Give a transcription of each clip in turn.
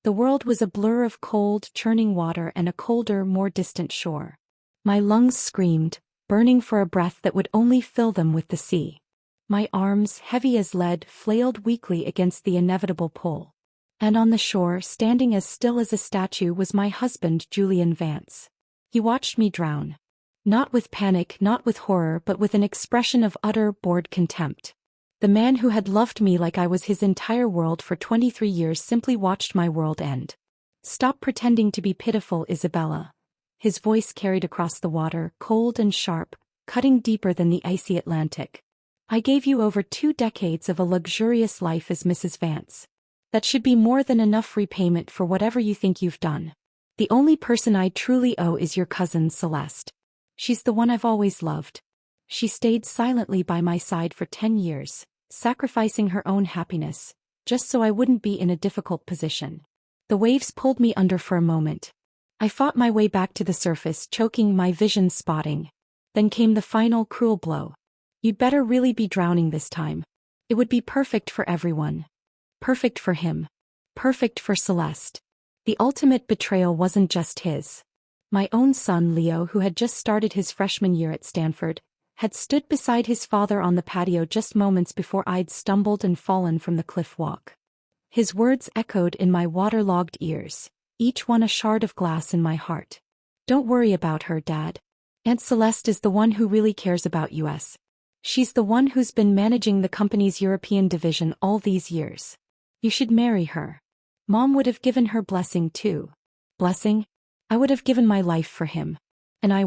The world was a blur of cold, churning water and a colder, more distant shore. My lungs screamed, burning for a breath that would only fill them with the sea. My arms, heavy as lead, flailed weakly against the inevitable pull. And on the shore, standing as still as a statue, was my husband, Julian Vance. He watched me drown. Not with panic, not with horror, but with an expression of utter, bored contempt. The man who had loved me like I was his entire world for 23 years simply watched my world end. "Stop pretending to be pitiful, Isabella." His voice carried across the water, cold and sharp, cutting deeper than the icy Atlantic. "I gave you over 2 decades of a luxurious life as Mrs. Vance. That should be more than enough repayment for whatever you think you've done. The only person I truly owe is your cousin Celeste. She's the one I've always loved. She stayed silently by my side for 10 years, sacrificing her own happiness, just so I wouldn't be in a difficult position." The waves pulled me under for a moment. I fought my way back to the surface, choking, my vision spotting. Then came the final cruel blow. "You'd better really be drowning this time. It would be perfect for everyone. Perfect for him. Perfect for Celeste." The ultimate betrayal wasn't just his. My own son Leo, who had just started his freshman year at Stanford, had stood beside his father on the patio just moments before I'd stumbled and fallen from the cliff walk. His words echoed in my waterlogged ears, each one a shard of glass in my heart. "Don't worry about her, Dad. Aunt Celeste is the one who really cares about us. She's the one who's been managing the company's European division all these years. You should marry her. Mom would have given her blessing too." Blessing? I would have given my life for him. And I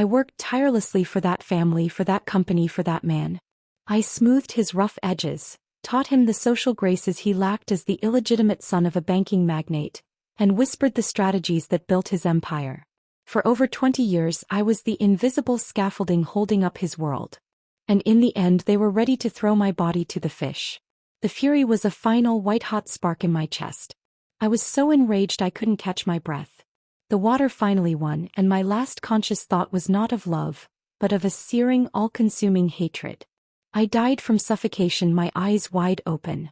worked tirelessly for that family, for that company, for that man. I smoothed his rough edges, taught him the social graces he lacked as the illegitimate son of a banking magnate, and whispered the strategies that built his empire. For over 20 years I was the invisible scaffolding holding up his world. And in the end they were ready to throw my body to the fish. The fury was a final white-hot spark in my chest. I was so enraged I couldn't catch my breath. The water finally won, and my last conscious thought was not of love, but of a searing, all-consuming hatred. I died from suffocation, my eyes wide open.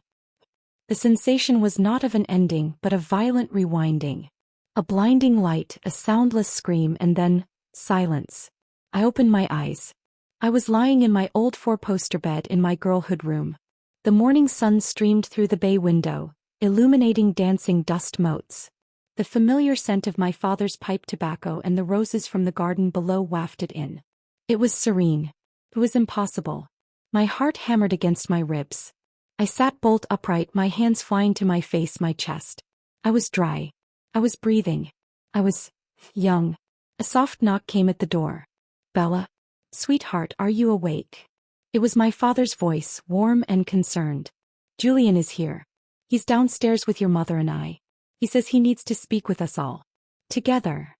The sensation was not of an ending, but a violent rewinding. A blinding light, a soundless scream, and then silence. I opened my eyes. I was lying in my old 4-poster bed in my girlhood room. The morning sun streamed through the bay window, illuminating dancing dust motes. The familiar scent of my father's pipe tobacco and the roses from the garden below wafted in. It was serene. It was impossible. My heart hammered against my ribs. I sat bolt upright, my hands flying to my face, my chest. I was dry. I was breathing. I was young. A soft knock came at the door. "Bella? Sweetheart, are you awake?" It was my father's voice, warm and concerned. "Julian is here. He's downstairs with your mother and I. He says he needs to speak with us all. Together."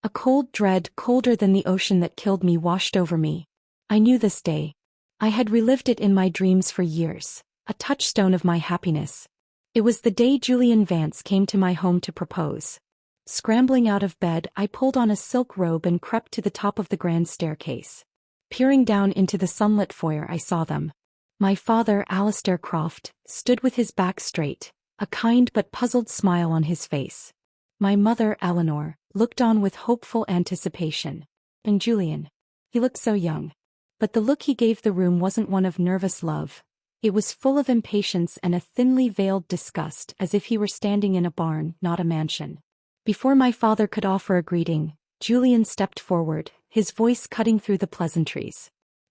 A cold dread, colder than the ocean that killed me, washed over me. I knew this day. I had relived it in my dreams for years, a touchstone of my happiness. It was the day Julian Vance came to my home to propose. Scrambling out of bed, I pulled on a silk robe and crept to the top of the grand staircase. Peering down into the sunlit foyer, I saw them. My father, Alistair Croft, stood with his back straight, a kind but puzzled smile on his face. My mother, Eleanor, looked on with hopeful anticipation. And Julian. He looked so young. But the look he gave the room wasn't one of nervous love. It was full of impatience and a thinly veiled disgust, as if he were standing in a barn, not a mansion. Before my father could offer a greeting, Julian stepped forward, his voice cutting through the pleasantries.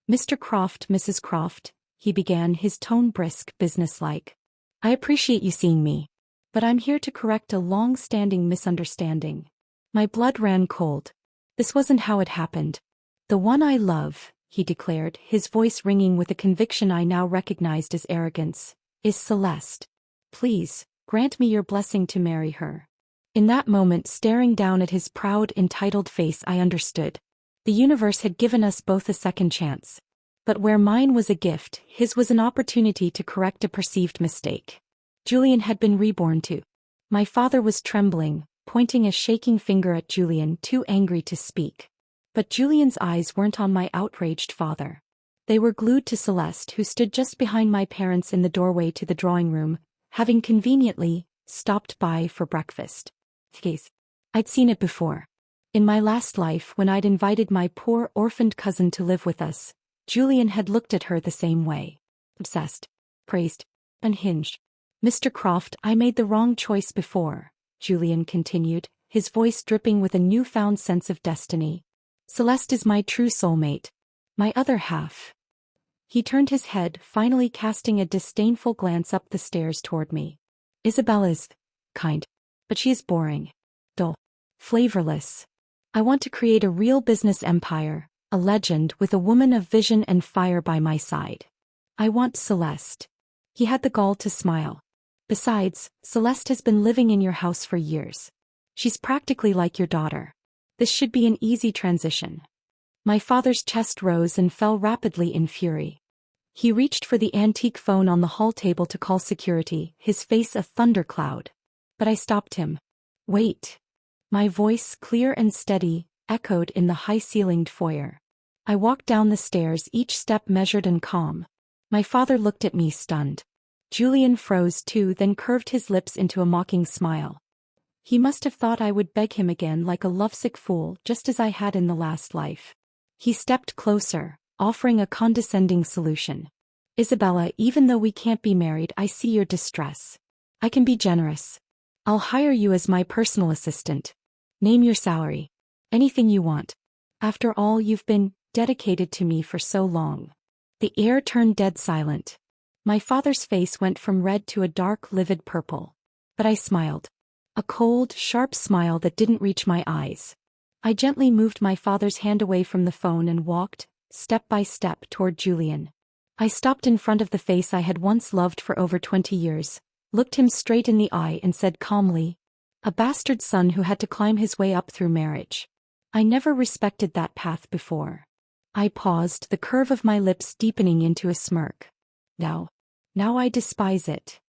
"Mr. Croft, Mrs. Croft," he began, his tone brisk, businesslike. "I appreciate you seeing me. But I'm here to correct a long-standing misunderstanding." My blood ran cold. This wasn't how it happened. "The one I love," he declared, his voice ringing with a conviction I now recognized as arrogance, "is Celeste. Please, grant me your blessing to marry her." In that moment, staring down at his proud, entitled face, I understood. The universe had given us both a second chance. But where mine was a gift, his was an opportunity to correct a perceived mistake. Julian had been reborn too. My father was trembling, pointing a shaking finger at Julian, too angry to speak. But Julian's eyes weren't on my outraged father. They were glued to Celeste, who stood just behind my parents in the doorway to the drawing room, having conveniently stopped by for breakfast. Case. I'd seen it before. In my last life, when I'd invited my poor orphaned cousin to live with us, Julian had looked at her the same way. Obsessed. Praised. Unhinged. Mr. Croft, I made the wrong choice before, Julian continued, his voice dripping with a newfound sense of destiny. Celeste is my true soulmate. My other half. He turned his head, finally casting a disdainful glance up the stairs toward me. Isabella is kind. But she is boring. Dull. Flavorless. I want to create a real business empire, a legend with a woman of vision and fire by my side. I want Celeste. He had the gall to smile. Besides, Celeste has been living in your house for years. She's practically like your daughter. This should be an easy transition. My father's chest rose and fell rapidly in fury. He reached for the antique phone on the hall table to call security, his face a thundercloud. But I stopped him. Wait. My voice, clear and steady, echoed in the high-ceilinged foyer. I walked down the stairs, each step measured and calm. My father looked at me stunned. Julian froze too, then curved his lips into a mocking smile. He must have thought I would beg him again like a lovesick fool, just as I had in the last life. He stepped closer, offering a condescending solution. Isabella, even though we can't be married, I see your distress. I can be generous. I'll hire you as my personal assistant. Name your salary. Anything you want. After all, you've been dedicated to me for so long. The air turned dead silent. My father's face went from red to a dark, livid purple. But I smiled. A cold, sharp smile that didn't reach my eyes. I gently moved my father's hand away from the phone and walked, step by step, toward Julian. I stopped in front of the face I had once loved for over 20 years, looked him straight in the eye and said calmly, a bastard son who had to climb his way up through marriage. I never respected that path before. I paused, the curve of my lips deepening into a smirk. Now I despise it.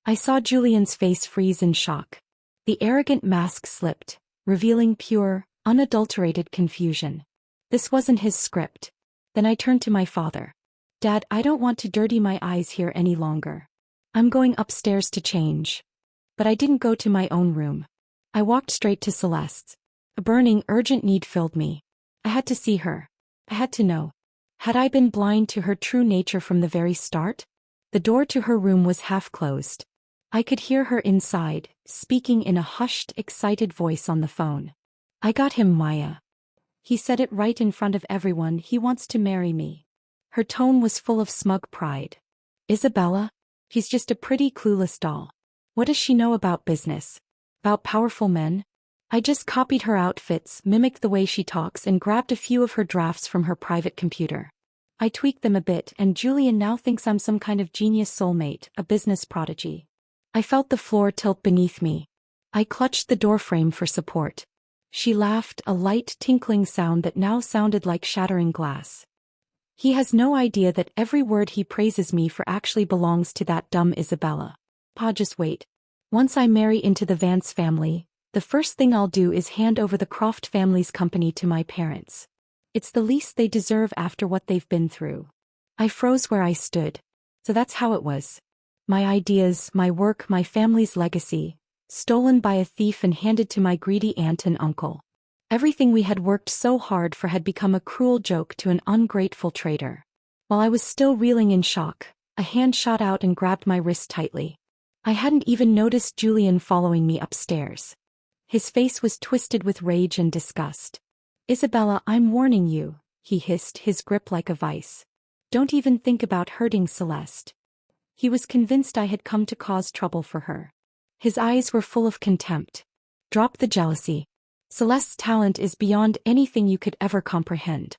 I saw Julian's face freeze in shock. The arrogant mask slipped, revealing pure, unadulterated confusion. This wasn't his script. Then I turned to my father. Dad, I don't want to dirty my eyes here any longer. I'm going upstairs to change. But I didn't go to my own room. I walked straight to Celeste's. A burning, urgent need filled me. I had to see her. I had to know. Had I been blind to her true nature from the very start? The door to her room was half closed. I could hear her inside, speaking in a hushed, excited voice on the phone. I got him, Maya. He said it right in front of everyone. He wants to marry me. Her tone was full of smug pride. Isabella? She's just a pretty clueless doll. What does she know about business? About powerful men? I just copied her outfits, mimicked the way she talks, and grabbed a few of her drafts from her private computer. I tweaked them a bit, and Julian now thinks I'm some kind of genius soulmate, a business prodigy. I felt the floor tilt beneath me. I clutched the doorframe for support. She laughed, a light, tinkling sound that now sounded like shattering glass. He has no idea that every word he praises me for actually belongs to that dumb Isabella. Pa, just wait. Once I marry into the Vance family, the first thing I'll do is hand over the Croft family's company to my parents. It's the least they deserve after what they've been through. I froze where I stood. So that's how it was. My ideas, my work, my family's legacy, stolen by a thief and handed to my greedy aunt and uncle. Everything we had worked so hard for had become a cruel joke to an ungrateful traitor. While I was still reeling in shock, a hand shot out and grabbed my wrist tightly. I hadn't even noticed Julian following me upstairs. His face was twisted with rage and disgust. Isabella, I'm warning you, he hissed, his grip like a vice. Don't even think about hurting Celeste. He was convinced I had come to cause trouble for her. His eyes were full of contempt. Drop the jealousy. Celeste's talent is beyond anything you could ever comprehend.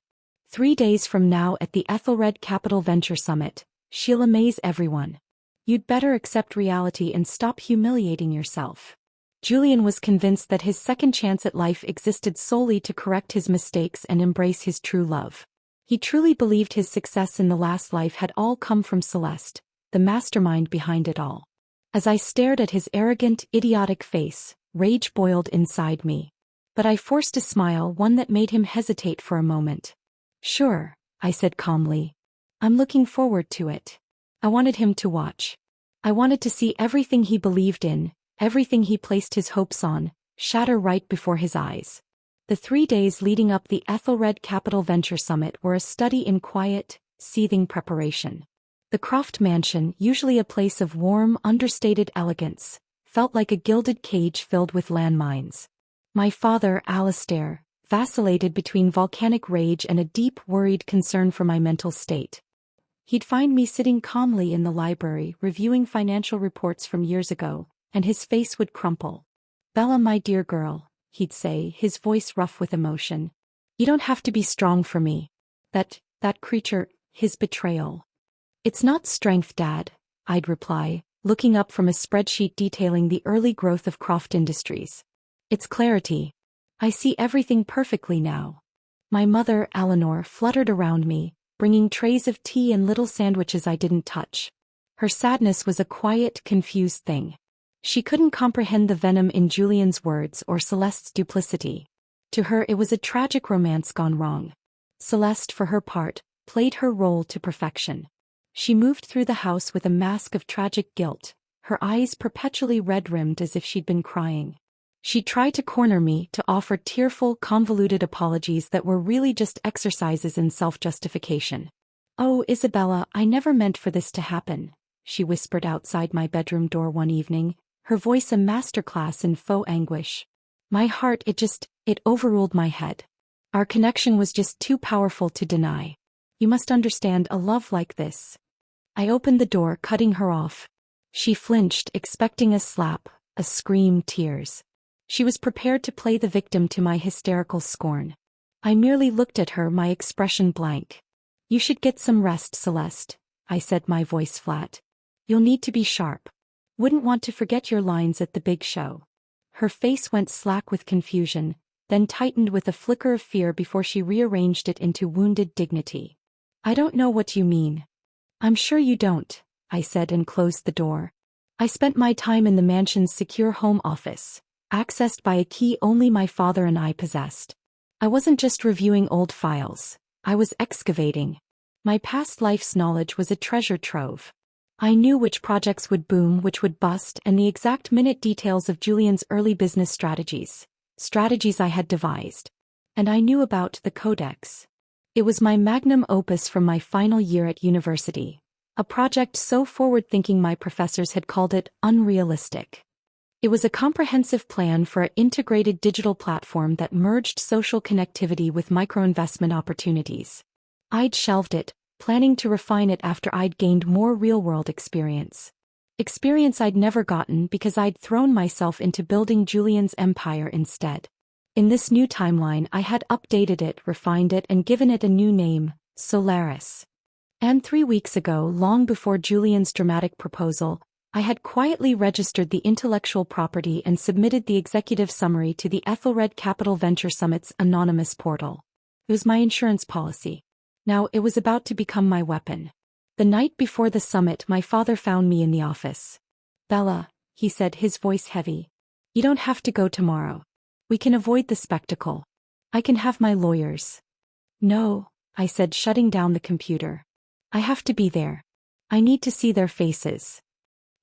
3 days from now at the Ethelred Capital Venture Summit, she'll amaze everyone. You'd better accept reality and stop humiliating yourself. Julian was convinced that his second chance at life existed solely to correct his mistakes and embrace his true love. He truly believed his success in the last life had all come from Celeste, the mastermind behind it all. As I stared at his arrogant, idiotic face, rage boiled inside me. But I forced a smile, one that made him hesitate for a moment. Sure, I said calmly. I'm looking forward to it. I wanted him to watch. I wanted to see everything he believed in, Everything he placed his hopes on, shatter right before his eyes. The 3 days leading up the Ethelred Capital Venture Summit were a study in quiet, seething preparation. The Croft Mansion, usually a place of warm, understated elegance, felt like a gilded cage filled with landmines. My father, Alistair, vacillated between volcanic rage and a deep, worried concern for my mental state. He'd find me sitting calmly in the library, reviewing financial reports from years ago, and his face would crumple. "Bella, my dear girl," he'd say, his voice rough with emotion. "You don't have to be strong for me. That creature, his betrayal." "It's not strength, Dad," I'd reply, looking up from a spreadsheet detailing the early growth of Croft Industries. "It's clarity. I see everything perfectly now." My mother, Eleanor, fluttered around me, bringing trays of tea and little sandwiches I didn't touch. Her sadness was a quiet, confused thing. She couldn't comprehend the venom in Julian's words or Celeste's duplicity. To her it was a tragic romance gone wrong. Celeste, for her part, played her role to perfection. She moved through the house with a mask of tragic guilt, her eyes perpetually red-rimmed as if she'd been crying. She tried to corner me, to offer tearful, convoluted apologies that were really just exercises in self-justification. "Oh, Isabella, I never meant for this to happen," she whispered outside my bedroom door one evening, her voice a masterclass in faux anguish. My heart, it overruled my head. Our connection was just too powerful to deny. "You must understand a love like this." I opened the door, cutting her off. She flinched, expecting a slap, a scream, tears. She was prepared to play the victim to my hysterical scorn. I merely looked at her, my expression blank. "You should get some rest, Celeste," I said, my voice flat. "You'll need to be sharp. Wouldn't want to forget your lines at the big show." Her face went slack with confusion, then tightened with a flicker of fear before she rearranged it into wounded dignity. "I don't know what you mean." "I'm sure you don't," I said and closed the door. I spent my time in the mansion's secure home office, accessed by a key only my father and I possessed. I wasn't just reviewing old files, I was excavating. My past life's knowledge was a treasure trove. I knew which projects would boom, which would bust, and the exact minute details of Julian's early business strategies I had devised. And I knew about the Codex. It was my magnum opus from my final year at university, a project so forward-thinking my professors had called it unrealistic. It was a comprehensive plan for an integrated digital platform that merged social connectivity with micro-investment opportunities. I'd shelved it, planning to refine it after I'd gained more real-world experience. Experience I'd never gotten because I'd thrown myself into building Julian's empire instead. In this new timeline I had updated it, refined it, and given it a new name, Solaris. And 3 weeks ago, long before Julian's dramatic proposal, I had quietly registered the intellectual property and submitted the executive summary to the Ethelred Capital Venture Summit's anonymous portal. It was my insurance policy. Now it was about to become my weapon. The night before the summit, my father found me in the office. "Bella," he said, his voice heavy. "You don't have to go tomorrow. We can avoid the spectacle. I can have my lawyers." "No," I said, shutting down the computer. "I have to be there. I need to see their faces."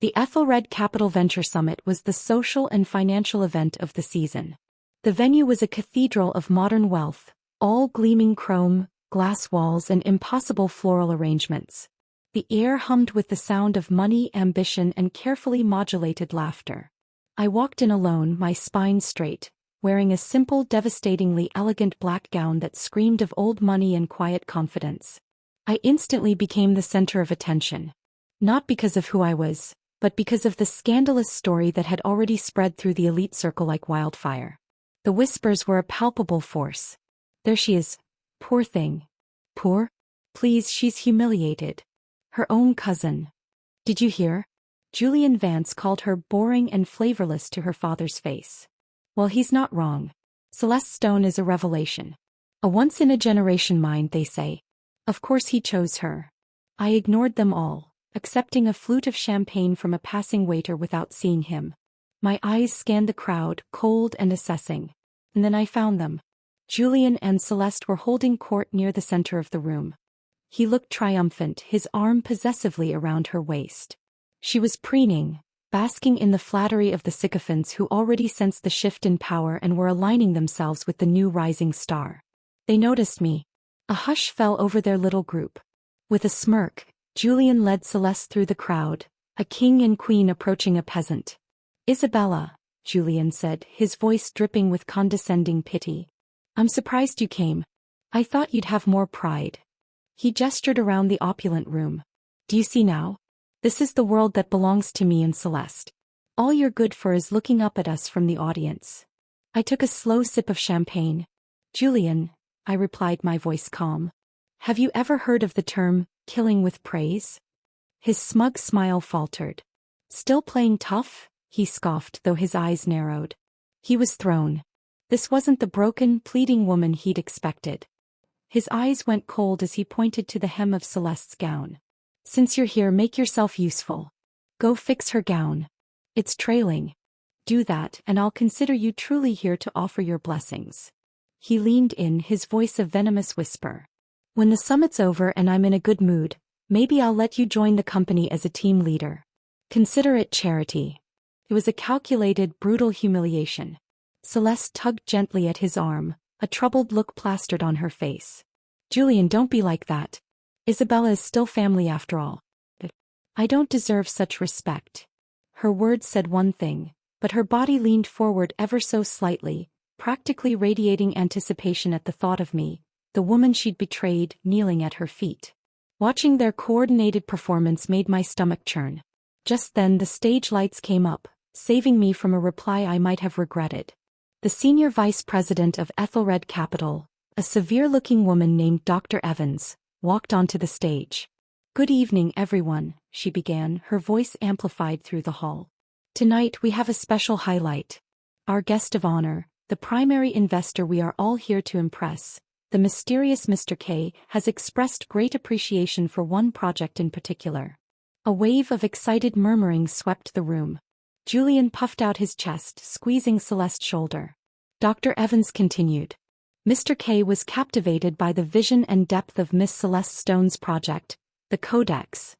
The Ethelred Capital Venture Summit was the social and financial event of the season. The venue was a cathedral of modern wealth, all gleaming chrome, glass walls, and impossible floral arrangements. The air hummed with the sound of money, ambition, and carefully modulated laughter. I walked in alone, my spine straight, wearing a simple, devastatingly elegant black gown that screamed of old money and quiet confidence. I instantly became the center of attention. Not because of who I was, but because of the scandalous story that had already spread through the elite circle like wildfire. The whispers were a palpable force. "There she is. Poor thing." "Poor? Please, she's humiliated. Her own cousin. Did you hear? Julian Vance called her boring and flavorless to her father's face." Well, he's not wrong. Celeste Stone is a revelation. A once-in-a-generation mind, they say. Of course he chose her. I ignored them all, accepting a flute of champagne from a passing waiter without seeing him. My eyes scanned the crowd, cold and assessing. And then I found them. Julian and Celeste were holding court near the center of the room. He looked triumphant, his arm possessively around her waist. She was preening, basking in the flattery of the sycophants who already sensed the shift in power and were aligning themselves with the new rising star. They noticed me. A hush fell over their little group. With a smirk, Julian led Celeste through the crowd, a king and queen approaching a peasant. "Isabella," Julian said, his voice dripping with condescending pity. "I'm surprised you came. I thought you'd have more pride." He gestured around the opulent room. "Do you see now? This is the world that belongs to me and Celeste. All you're good for is looking up at us from the audience." I took a slow sip of champagne. "Julian," I replied, my voice calm. "Have you ever heard of the term, killing with praise?" His smug smile faltered. "Still playing tough?" he scoffed, though his eyes narrowed. He was thrown. This wasn't the broken, pleading woman he'd expected. His eyes went cold as he pointed to the hem of Celeste's gown. "Since you're here, make yourself useful. Go fix her gown. It's trailing. Do that, and I'll consider you truly here to offer your blessings." He leaned in, his voice a venomous whisper. "When the summit's over and I'm in a good mood, maybe I'll let you join the company as a team leader. Consider it charity." It was a calculated, brutal humiliation. Celeste tugged gently at his arm, a troubled look plastered on her face. "Julian, don't be like that. Isabella is still family after all. I don't deserve such respect." Her words said one thing, but her body leaned forward ever so slightly, practically radiating anticipation at the thought of me, the woman she'd betrayed, kneeling at her feet. Watching their coordinated performance made my stomach churn. Just then the stage lights came up, saving me from a reply I might have regretted. The senior vice president of Ethelred Capital, a severe-looking woman named Dr. Evans, walked onto the stage. "Good evening, everyone," she began, her voice amplified through the hall. "Tonight we have a special highlight. Our guest of honor, the primary investor we are all here to impress, the mysterious Mr. K, has expressed great appreciation for one project in particular." A wave of excited murmuring swept the room. Julian puffed out his chest, squeezing Celeste's shoulder. Dr. Evans continued. "Mr. K was captivated by the vision and depth of Miss Celeste Stone's project, the Codex."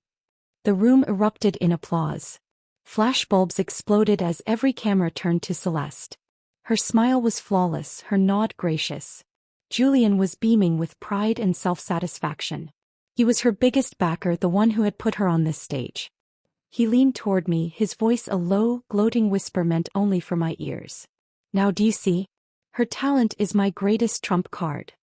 The room erupted in applause. Flashbulbs exploded as every camera turned to Celeste. Her smile was flawless, her nod gracious. Julian was beaming with pride and self-satisfaction. He was her biggest backer, the one who had put her on this stage. He leaned toward me, his voice a low, gloating whisper meant only for my ears. "Now do you see? Her talent is my greatest trump card."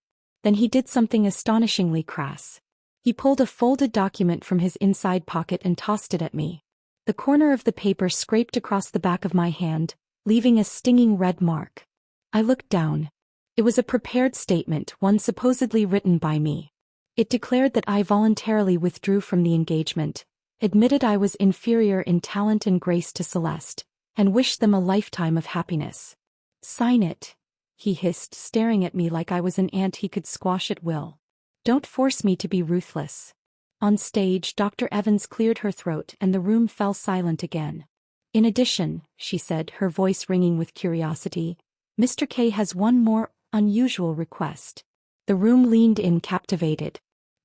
Then he did something astonishingly crass. He pulled a folded document from his inside pocket and tossed it at me. The corner of the paper scraped across the back of my hand, leaving a stinging red mark. I looked down. It was a prepared statement, one supposedly written by me. It declared that I voluntarily withdrew from the engagement, admitted I was inferior in talent and grace to Celeste, and wished them a lifetime of happiness. "Sign it," he hissed, staring at me like I was an ant he could squash at will. "Don't force me to be ruthless." On stage, Dr. Evans cleared her throat and the room fell silent again. "In addition," she said, her voice ringing with curiosity, "Mr. K has one more unusual request." The room leaned in, captivated.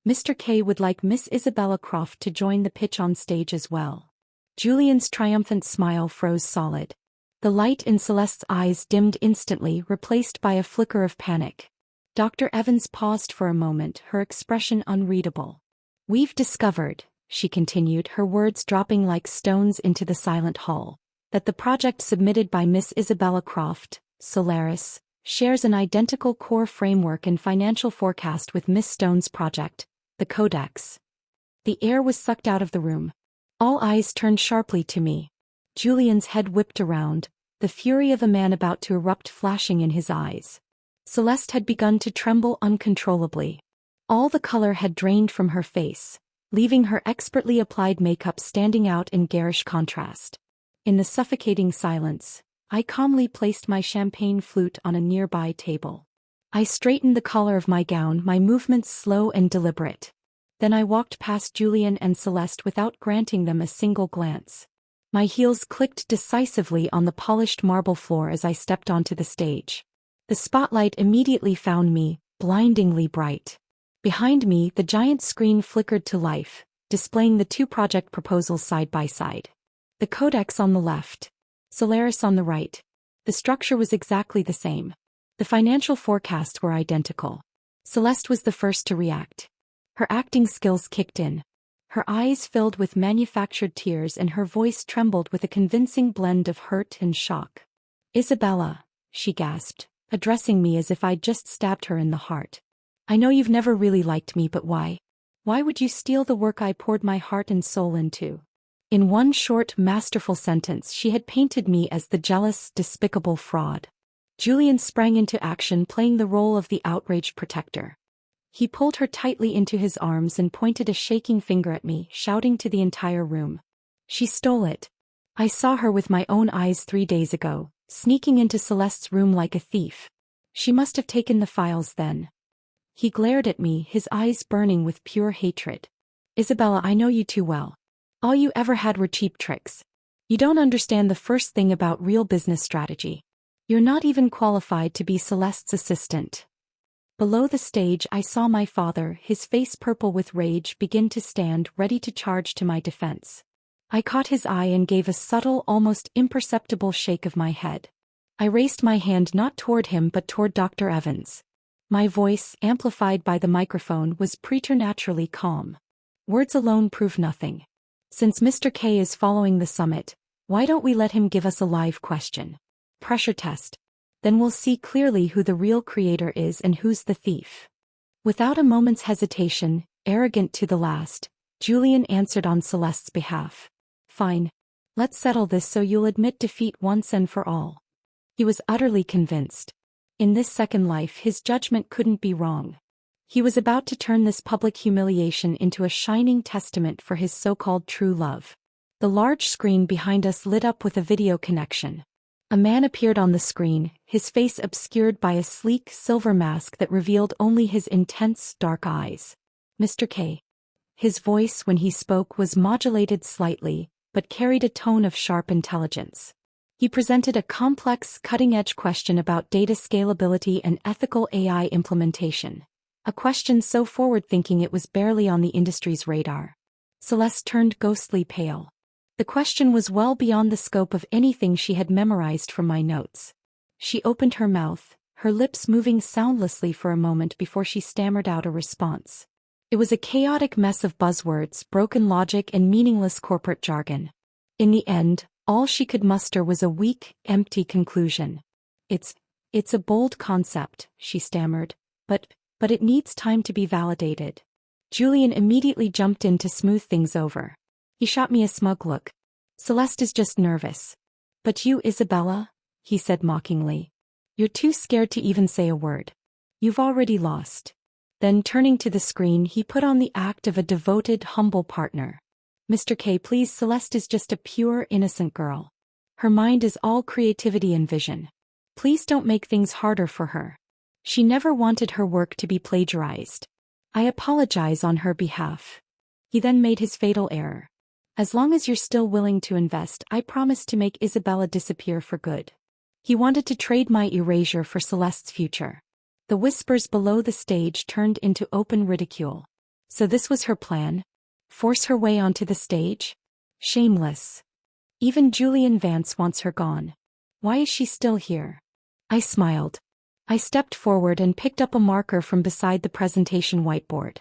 Mr. K would like Miss Isabella Croft to join the pitch on stage as well. Julian's triumphant smile froze solid. The light in Celeste's eyes dimmed instantly, replaced by a flicker of panic. Dr. Evans paused for a moment, her expression unreadable. "We've discovered," she continued, her words dropping like stones into the silent hall, "that the project submitted by Miss Isabella Croft, Solaris, shares an identical core framework and financial forecast with Miss Stone's project, the Codex." The air was sucked out of the room. All eyes turned sharply to me. Julian's head whipped around, the fury of a man about to erupt flashing in his eyes. Celeste had begun to tremble uncontrollably. All the color had drained from her face, leaving her expertly applied makeup standing out in garish contrast. In the suffocating silence, I calmly placed my champagne flute on a nearby table. I straightened the collar of my gown, my movements slow and deliberate. Then I walked past Julian and Celeste without granting them a single glance. My heels clicked decisively on the polished marble floor as I stepped onto the stage. The spotlight immediately found me, blindingly bright. Behind me, the giant screen flickered to life, displaying the two project proposals side by side. The codex on the left. Solaris on the right. The structure was exactly the same. The financial forecasts were identical. Celeste was the first to react. Her acting skills kicked in. Her eyes filled with manufactured tears and her voice trembled with a convincing blend of hurt and shock. "Isabella," she gasped, addressing me as if I'd just stabbed her in the heart. "I know you've never really liked me, but why? Why would you steal the work I poured my heart and soul into?" In one short, masterful sentence she had painted me as the jealous, despicable fraud. Julian sprang into action, playing the role of the outraged protector. He pulled her tightly into his arms and pointed a shaking finger at me, shouting to the entire room. "She stole it. I saw her with my own eyes 3 days ago, sneaking into Celeste's room like a thief. She must have taken the files then." He glared at me, his eyes burning with pure hatred. "Isabella, I know you too well. All you ever had were cheap tricks. You don't understand the first thing about real business strategy. You're not even qualified to be Celeste's assistant." Below the stage I saw my father, his face purple with rage, begin to stand ready to charge to my defense. I caught his eye and gave a subtle, almost imperceptible shake of my head. I raised my hand not toward him but toward Dr. Evans. My voice, amplified by the microphone, was preternaturally calm. Words alone prove nothing. Since Mr. K is following the summit, why don't we let him give us a live question? Pressure test. Then we'll see clearly who the real creator is and who's the thief. Without a moment's hesitation, arrogant to the last, Julian answered on Celeste's behalf. "Fine. Let's settle this so you'll admit defeat once and for all." He was utterly convinced. In this second life his judgment couldn't be wrong. He was about to turn this public humiliation into a shining testament for his so-called true love. The large screen behind us lit up with a video connection. A man appeared on the screen, his face obscured by a sleek silver mask that revealed only his intense, dark eyes. "Mr. K." His voice when he spoke was modulated slightly, but carried a tone of sharp intelligence. He presented a complex, cutting-edge question about data scalability and ethical AI implementation. A question so forward-thinking it was barely on the industry's radar. Celeste turned ghostly pale. The question was well beyond the scope of anything she had memorized from my notes. She opened her mouth, her lips moving soundlessly for a moment before she stammered out a response. It was a chaotic mess of buzzwords, broken logic and meaningless corporate jargon. In the end, all she could muster was a weak, empty conclusion. It's a bold concept," she stammered, but it needs time to be validated." Julian immediately jumped in to smooth things over. He shot me a smug look. "Celeste is just nervous." "But you, Isabella?" he said mockingly. "You're too scared to even say a word. You've already lost." Then turning to the screen he put on the act of a devoted, humble partner. "Mr. K, please, Celeste is just a pure, innocent girl. Her mind is all creativity and vision. Please don't make things harder for her. She never wanted her work to be plagiarized. I apologize on her behalf." He then made his fatal error. "As long as you're still willing to invest, I promise to make Isabella disappear for good." He wanted to trade my erasure for Celeste's future. The whispers below the stage turned into open ridicule. So this was her plan? Force her way onto the stage? Shameless. Even Julian Vance wants her gone. Why is she still here? I smiled. I stepped forward and picked up a marker from beside the presentation whiteboard.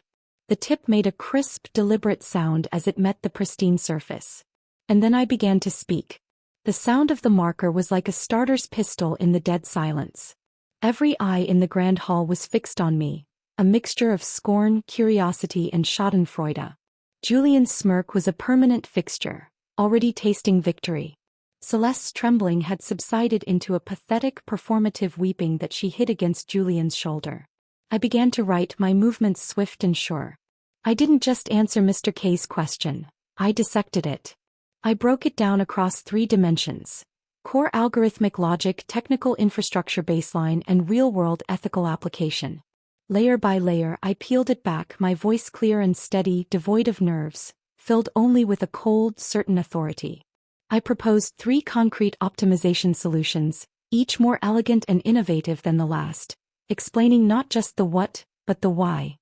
The tip made a crisp, deliberate sound as it met the pristine surface. And then I began to speak. The sound of the marker was like a starter's pistol in the dead silence. Every eye in the grand hall was fixed on me, a mixture of scorn, curiosity and schadenfreude. Julian's smirk was a permanent fixture, already tasting victory. Celeste's trembling had subsided into a pathetic performative weeping that she hid against Julian's shoulder. I began to write, my movements swift and sure. I didn't just answer Mr. K's question, I dissected it. I broke it down across 3 dimensions: core algorithmic logic, technical infrastructure baseline, and real-world ethical application. Layer by layer I peeled it back, my voice clear and steady, devoid of nerves, filled only with a cold, certain authority. I proposed 3 concrete optimization solutions, each more elegant and innovative than the last, explaining not just the what, but the why.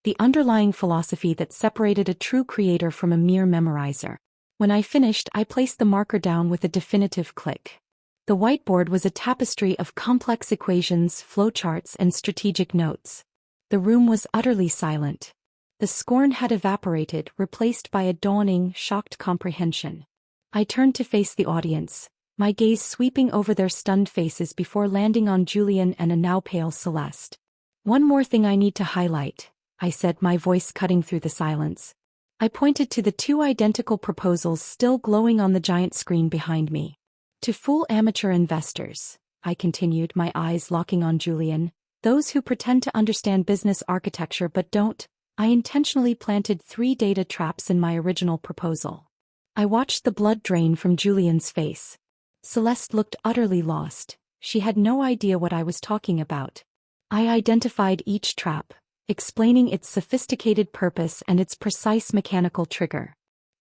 The underlying philosophy that separated a true creator from a mere memorizer. When I finished, I placed the marker down with a definitive click. The whiteboard was a tapestry of complex equations, flowcharts, and strategic notes. The room was utterly silent. The scorn had evaporated, replaced by a dawning, shocked comprehension. I turned to face the audience, my gaze sweeping over their stunned faces before landing on Julian and a now pale Celeste. "One more thing I need to highlight," I said, my voice cutting through the silence. I pointed to the two identical proposals still glowing on the giant screen behind me. "To fool amateur investors," I continued, my eyes locking on Julian, "those who pretend to understand business architecture but don't, I intentionally planted 3 data traps in my original proposal." I watched the blood drain from Julian's face. Celeste looked utterly lost. She had no idea what I was talking about. I identified each trap, explaining its sophisticated purpose and its precise mechanical trigger.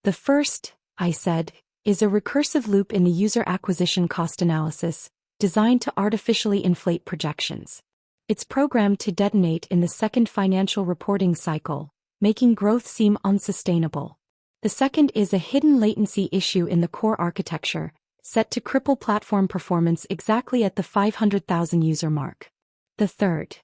"The first," I said, "is a recursive loop in the user acquisition cost analysis, designed to artificially inflate projections. It's programmed to detonate in the second financial reporting cycle, making growth seem unsustainable. The second is a hidden latency issue in the core architecture, set to cripple platform performance exactly at the 500,000 user mark. The third."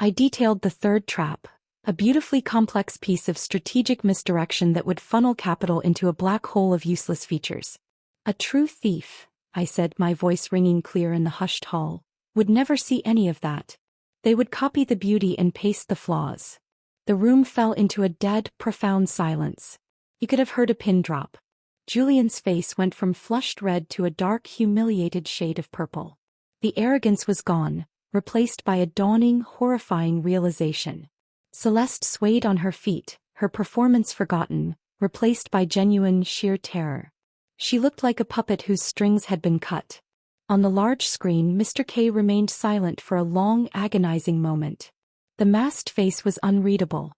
I detailed the third trap, a beautifully complex piece of strategic misdirection that would funnel capital into a black hole of useless features. "A true thief," I said, my voice ringing clear in the hushed hall, "would never see any of that. They would copy the beauty and paste the flaws." The room fell into a dead, profound silence. You could have heard a pin drop. Julian's face went from flushed red to a dark, humiliated shade of purple. The arrogance was gone, replaced by a dawning, horrifying realization. Celeste swayed on her feet, her performance forgotten, replaced by genuine, sheer terror. She looked like a puppet whose strings had been cut. On the large screen, Mr. K remained silent for a long, agonizing moment. The masked face was unreadable.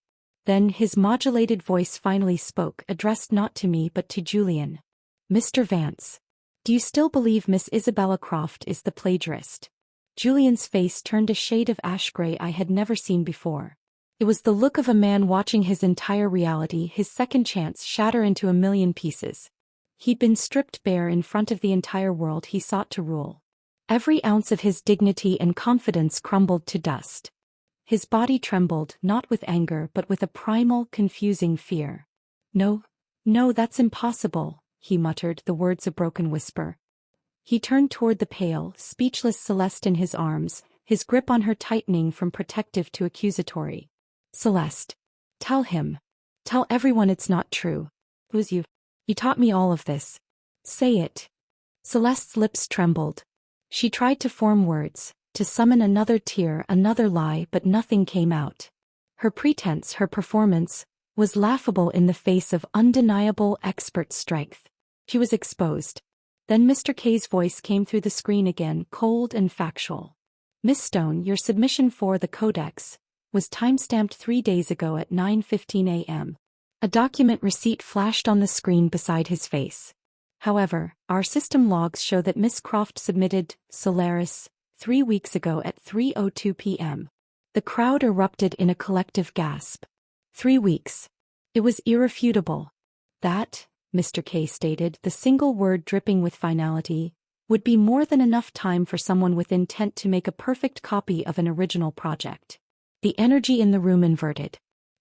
Then his modulated voice finally spoke, addressed not to me but to Julian. "Mr. Vance, do you still believe Miss Isabella Croft is the plagiarist?" Julian's face turned a shade of ash gray I had never seen before. It was the look of a man watching his entire reality, his second chance, shatter into a million pieces. He'd been stripped bare in front of the entire world he sought to rule. Every ounce of his dignity and confidence crumbled to dust. His body trembled, not with anger but with a primal, confusing fear. "No, no, that's impossible," he muttered, the words a broken whisper. He turned toward the pale, speechless Celeste in his arms, his grip on her tightening from protective to accusatory. "Celeste, tell him. Tell everyone it's not true. It was you. You taught me all of this. Say it." Celeste's lips trembled. She tried to form words, to summon another tear, another lie, but nothing came out. Her pretense, her performance, was laughable in the face of undeniable expert strength. She was exposed. Then Mr. K's voice came through the screen again, cold and factual. "Miss Stone, your submission for the Codex was time-stamped 3 days ago at 9:15 a.m. A document receipt flashed on the screen beside his face. "However, our system logs show that Miss Croft submitted Solaris 3 weeks ago at 3:02 p.m. The crowd erupted in a collective gasp. 3 weeks. It was irrefutable. That, Mr. K stated, the single word dripping with finality, would be more than enough time for someone with intent to make a perfect copy of an original project. The energy in the room inverted.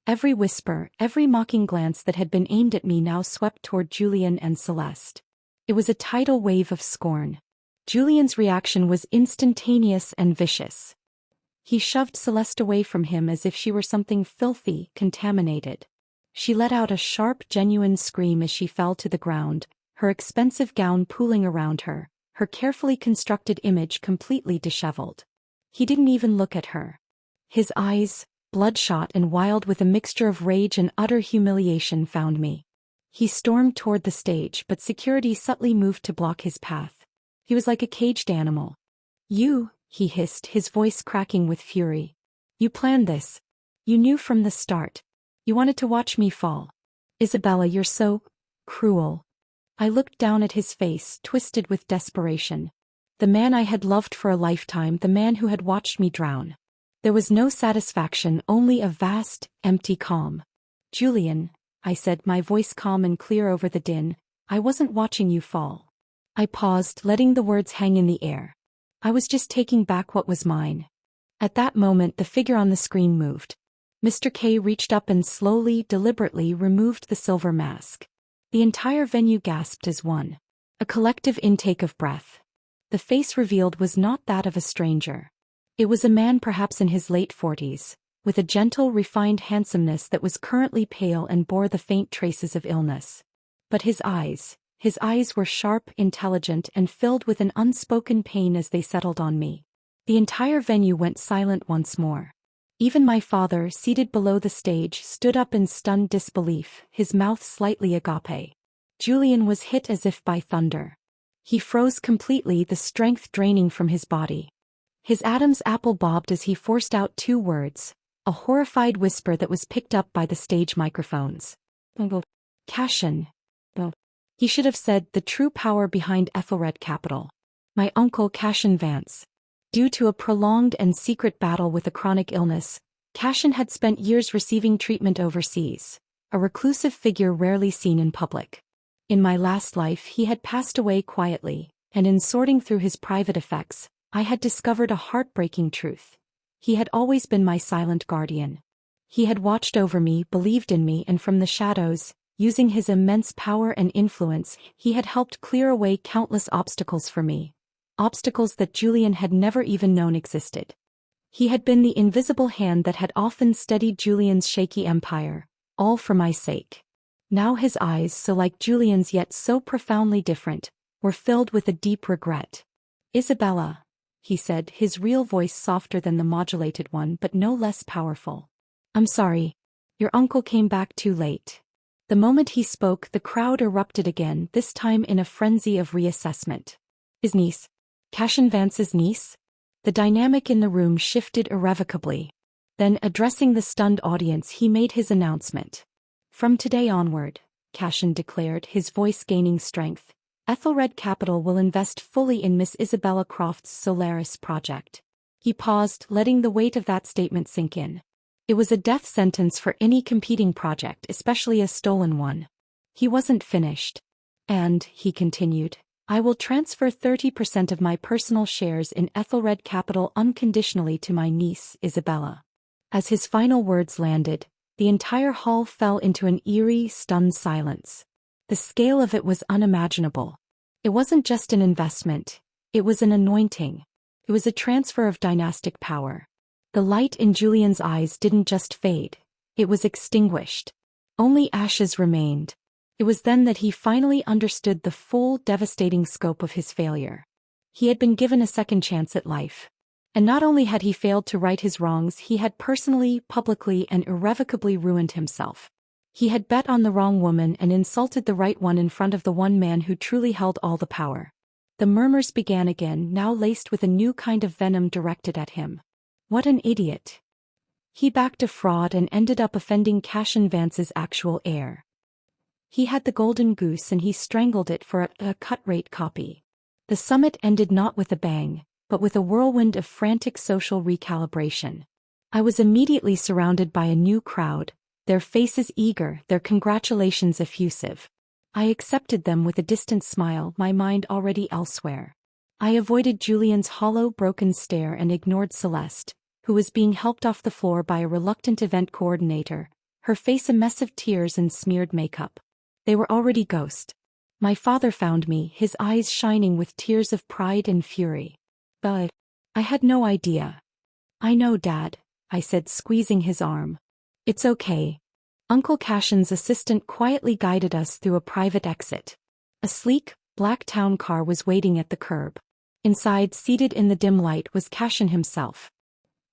Every whisper, every mocking glance that had been aimed at me now swept toward Julian and Celeste. It was a tidal wave of scorn. Julian's reaction was instantaneous and vicious. He shoved Celeste away from him as if she were something filthy, contaminated. She let out a sharp, genuine scream as she fell to the ground, her expensive gown pooling around her, her carefully constructed image completely disheveled. He didn't even look at her. His eyes, bloodshot and wild with a mixture of rage and utter humiliation, found me. He stormed toward the stage, but security subtly moved to block his path. He was like a caged animal. "You," he hissed, his voice cracking with fury. "You planned this. You knew from the start. You wanted to watch me fall. Isabella, you're so cruel." I looked down at his face, twisted with desperation. The man I had loved for a lifetime, the man who had watched me drown. There was no satisfaction, only a vast, empty calm. "Julian," I said, my voice calm and clear over the din, I wasn't watching you fall. I paused, letting the words hang in the air. I was just taking back what was mine. At that moment the figure on the screen moved. Mr. K reached up and slowly, deliberately removed the silver mask. The entire venue gasped as one. A collective intake of breath. The face revealed was not that of a stranger. It was a man perhaps in his late 40s, with a gentle, refined handsomeness that was currently pale and bore the faint traces of illness. But his eyes were sharp, intelligent, and filled with an unspoken pain as they settled on me. The entire venue went silent once more. Even my father, seated below the stage, stood up in stunned disbelief, his mouth slightly agape. Julian was hit as if by thunder. He froze completely, the strength draining from his body. His Adam's apple bobbed as he forced out 2 words, a horrified whisper that was picked up by the stage microphones. Cashin. He should have said the true power behind Ethelred Capital. My uncle Cashin Vance. Due to a prolonged and secret battle with a chronic illness, Cashin had spent years receiving treatment overseas, a reclusive figure rarely seen in public. In my last life he had passed away quietly, and in sorting through his private effects, I had discovered a heartbreaking truth. He had always been my silent guardian. He had watched over me, believed in me, and from the shadows, using his immense power and influence, he had helped clear away countless obstacles for me. Obstacles that Julian had never even known existed. He had been the invisible hand that had often steadied Julian's shaky empire, all for my sake. Now his eyes, so like Julian's yet so profoundly different, were filled with a deep regret. Isabella, he said, his real voice softer than the modulated one but no less powerful. I'm sorry. Your uncle came back too late. The moment he spoke, the crowd erupted again, this time in a frenzy of reassessment. His niece. Cashin Vance's niece? The dynamic in the room shifted irrevocably. Then, addressing the stunned audience, he made his announcement. From today onward, Cashin declared, his voice gaining strength, Ethelred Capital will invest fully in Miss Isabella Croft's Solaris project. He paused, letting the weight of that statement sink in. It was a death sentence for any competing project, especially a stolen one. He wasn't finished. And, he continued, I will transfer 30% of my personal shares in Ethelred Capital unconditionally to my niece, Isabella. As his final words landed, the entire hall fell into an eerie, stunned silence. The scale of it was unimaginable. It wasn't just an investment, it was an anointing. It was a transfer of dynastic power. The light in Julian's eyes didn't just fade, it was extinguished. Only ashes remained. It was then that he finally understood the full, devastating scope of his failure. He had been given a second chance at life. And not only had he failed to right his wrongs, he had personally, publicly, and irrevocably ruined himself. He had bet on the wrong woman and insulted the right one in front of the one man who truly held all the power. The murmurs began again, now laced with a new kind of venom directed at him. What an idiot. He backed a fraud and ended up offending Cashin Vance's actual heir. He had the golden goose and he strangled it for a cut-rate copy. The summit ended not with a bang, but with a whirlwind of frantic social recalibration. I was immediately surrounded by a new crowd, their faces eager, their congratulations effusive. I accepted them with a distant smile, my mind already elsewhere. I avoided Julian's hollow, broken stare and ignored Celeste, who was being helped off the floor by a reluctant event coordinator, her face a mess of tears and smeared makeup. They were already ghost. My father found me, his eyes shining with tears of pride and fury. But I had no idea. I know, Dad, I said, squeezing his arm. It's okay. Uncle Cashin's assistant quietly guided us through a private exit. A sleek, black town car was waiting at the curb. Inside, seated in the dim light, was Cashin himself.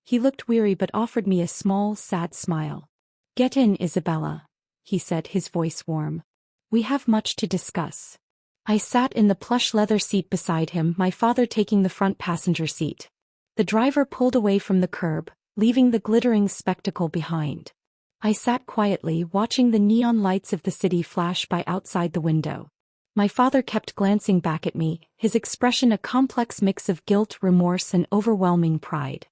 He looked weary but offered me a small, sad smile. Get in, Isabella, he said, his voice warm. We have much to discuss. I sat in the plush leather seat beside him, my father taking the front passenger seat. The driver pulled away from the curb, leaving the glittering spectacle behind. I sat quietly, watching the neon lights of the city flash by outside the window. My father kept glancing back at me, his expression a complex mix of guilt, remorse, and overwhelming pride.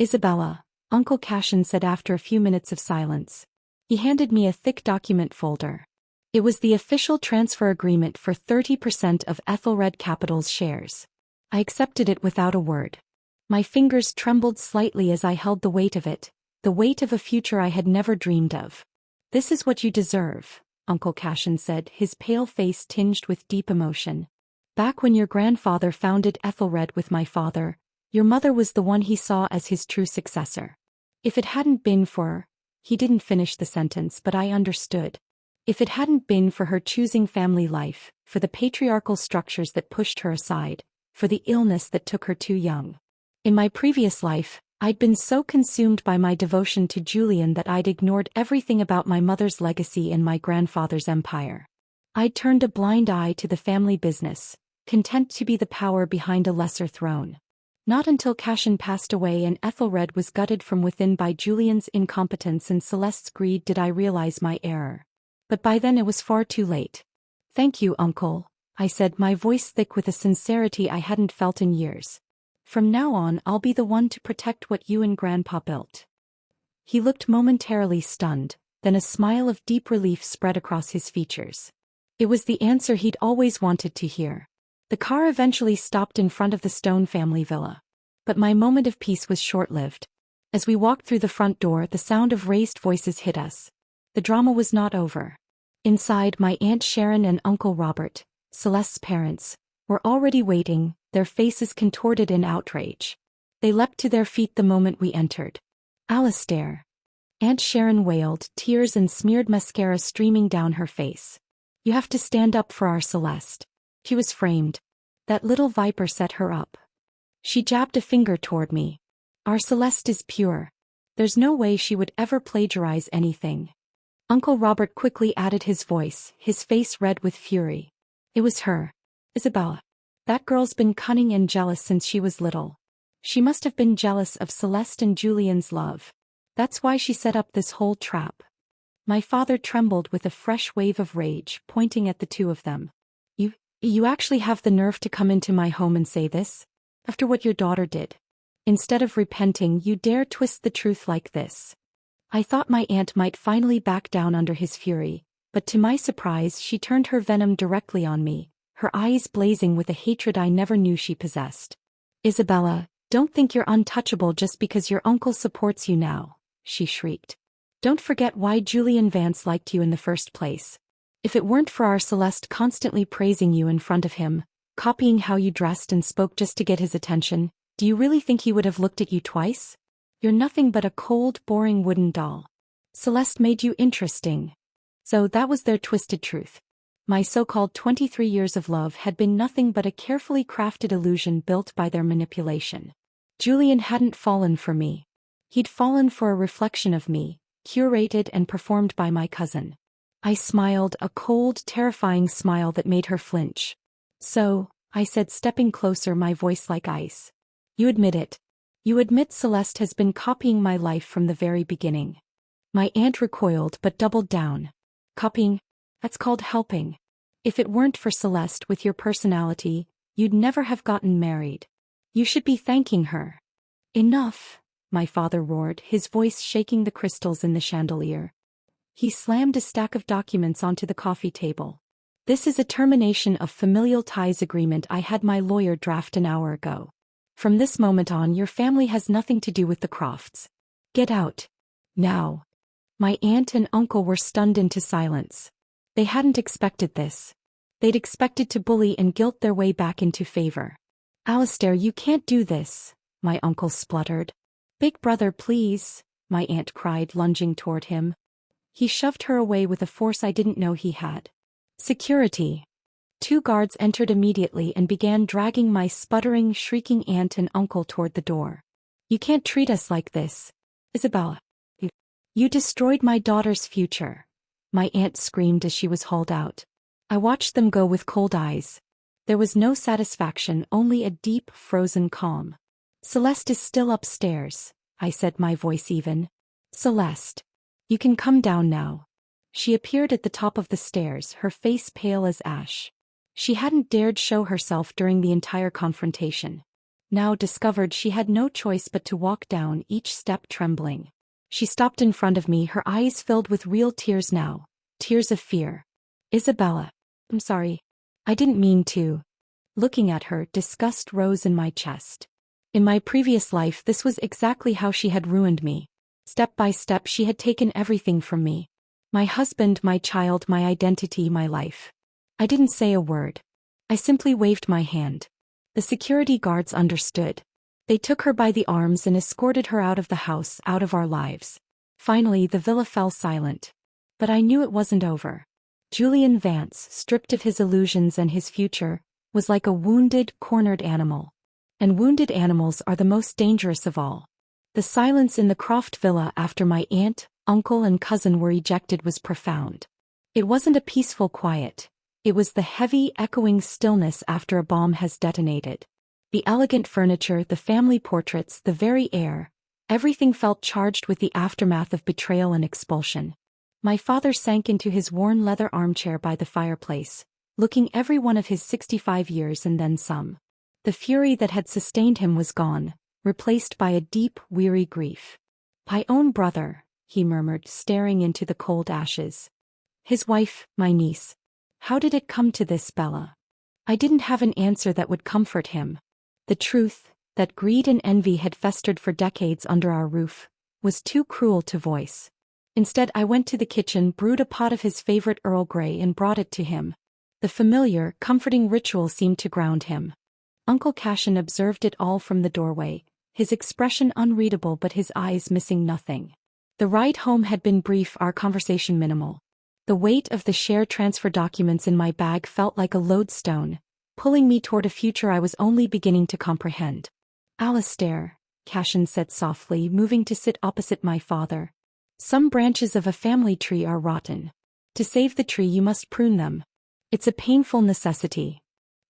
Isabella, Uncle Cashin said after a few minutes of silence. He handed me a thick document folder. It was the official transfer agreement for 30% of Ethelred Capital's shares. I accepted it without a word. My fingers trembled slightly as I held the weight of it, the weight of a future I had never dreamed of. "This is what you deserve," Uncle Cashin said, his pale face tinged with deep emotion. "Back when your grandfather founded Ethelred with my father, your mother was the one he saw as his true successor. If it hadn't been for..." He didn't finish the sentence, but I understood. "If it hadn't been for her choosing family life, for the patriarchal structures that pushed her aside, for the illness that took her too young. In my previous life, I'd been so consumed by my devotion to Julian that I'd ignored everything about my mother's legacy and my grandfather's empire. I'd turned a blind eye to the family business, content to be the power behind a lesser throne. Not until Cashin passed away and Ethelred was gutted from within by Julian's incompetence and Celeste's greed did I realize my error. But by then it was far too late." "Thank you, Uncle," I said, my voice thick with a sincerity I hadn't felt in years. "From now on I'll be the one to protect what you and Grandpa built." He looked momentarily stunned, then a smile of deep relief spread across his features. It was the answer he'd always wanted to hear. The car eventually stopped in front of the Stone family villa. But my moment of peace was short-lived. As we walked through the front door, the sound of raised voices hit us. The drama was not over. Inside, my Aunt Sharon and Uncle Robert, Celeste's parents, were already waiting, their faces contorted in outrage. They leapt to their feet the moment we entered. "Alistair," Aunt Sharon wailed, tears and smeared mascara streaming down her face. "You have to stand up for our Celeste. She was framed. That little viper set her up." She jabbed a finger toward me. "Our Celeste is pure. There's no way she would ever plagiarize anything." Uncle Robert quickly added his voice, his face red with fury. "It was her. Isabella. That girl's been cunning and jealous since she was little. She must have been jealous of Celeste and Julian's love. That's why she set up this whole trap." My father trembled with a fresh wave of rage, pointing at the two of them. You actually have the nerve to come into my home and say this? After what your daughter did? Instead of repenting, you dare twist the truth like this." I thought my aunt might finally back down under his fury, but to my surprise she turned her venom directly on me, her eyes blazing with a hatred I never knew she possessed. "Isabella, don't think you're untouchable just because your uncle supports you now," she shrieked. "Don't forget why Julian Vance liked you in the first place. If it weren't for our Celeste constantly praising you in front of him, copying how you dressed and spoke just to get his attention, do you really think he would have looked at you twice? You're nothing but a cold, boring wooden doll. Celeste made you interesting." So that was their twisted truth. My so-called 23 years of love had been nothing but a carefully crafted illusion built by their manipulation. Julian hadn't fallen for me. He'd fallen for a reflection of me, curated and performed by my cousin. I smiled, a cold, terrifying smile that made her flinch. "So," I said, stepping closer, my voice like ice. "You admit it. You admit Celeste has been copying my life from the very beginning." My aunt recoiled but doubled down. "Copying? That's called helping. If it weren't for Celeste with your personality, you'd never have gotten married. You should be thanking her." "Enough," my father roared, his voice shaking the crystals in the chandelier. He slammed a stack of documents onto the coffee table. "This is a termination of familial ties agreement I had my lawyer draft an hour ago. From this moment on, your family has nothing to do with the Crofts. Get out. Now." My aunt and uncle were stunned into silence. They hadn't expected this. They'd expected to bully and guilt their way back into favor. "Alistair, you can't do this," my uncle spluttered. "Big brother, please," my aunt cried, lunging toward him. He shoved her away with a force I didn't know he had. "Security." 2 guards entered immediately and began dragging my sputtering, shrieking aunt and uncle toward the door. "You can't treat us like this, Isabella. You destroyed my daughter's future," my aunt screamed as she was hauled out. I watched them go with cold eyes. There was no satisfaction, only a deep, frozen calm. "Celeste is still upstairs," I said, my voice even. "Celeste. You can come down now." She appeared at the top of the stairs, her face pale as ash. She hadn't dared show herself during the entire confrontation. Now discovered she had no choice but to walk down each step trembling. She stopped in front of me, her eyes filled with real tears now, tears of fear. Isabella. I'm sorry. I didn't mean to. Looking at her, disgust rose in my chest. In my previous life, this was exactly how she had ruined me. Step by step, she had taken everything from me. My husband, my child, my identity, my life. I didn't say a word. I simply waved my hand. The security guards understood. They took her by the arms and escorted her out of the house, out of our lives. Finally, the villa fell silent. But I knew it wasn't over. Julian Vance, stripped of his illusions and his future, was like a wounded, cornered animal. And wounded animals are the most dangerous of all. The silence in the Croft villa after my aunt, uncle and cousin were ejected was profound. It wasn't a peaceful quiet. It was the heavy, echoing stillness after a bomb has detonated. The elegant furniture, the family portraits, the very air, everything felt charged with the aftermath of betrayal and expulsion. My father sank into his worn leather armchair by the fireplace, looking every one of his 65 years and then some. The fury that had sustained him was gone, replaced by a deep, weary grief. My own brother, he murmured, staring into the cold ashes. His wife, my niece. How did it come to this, Bella? I didn't have an answer that would comfort him. The truth, that greed and envy had festered for decades under our roof, was too cruel to voice. Instead, I went to the kitchen, brewed a pot of his favorite Earl Grey and brought it to him. The familiar, comforting ritual seemed to ground him. Uncle Cashin observed it all from the doorway, his expression unreadable but his eyes missing nothing. The ride home had been brief, our conversation minimal. The weight of the share transfer documents in my bag felt like a lodestone, pulling me toward a future I was only beginning to comprehend. Alistair, Cashin said softly, moving to sit opposite my father. Some branches of a family tree are rotten. To save the tree you must prune them. It's a painful necessity.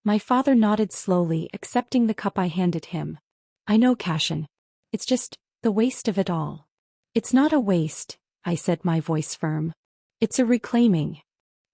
My father nodded slowly, accepting the cup I handed him. I know, Cashin. It's just the waste of it all. It's not a waste, I said, my voice firm. It's a reclaiming.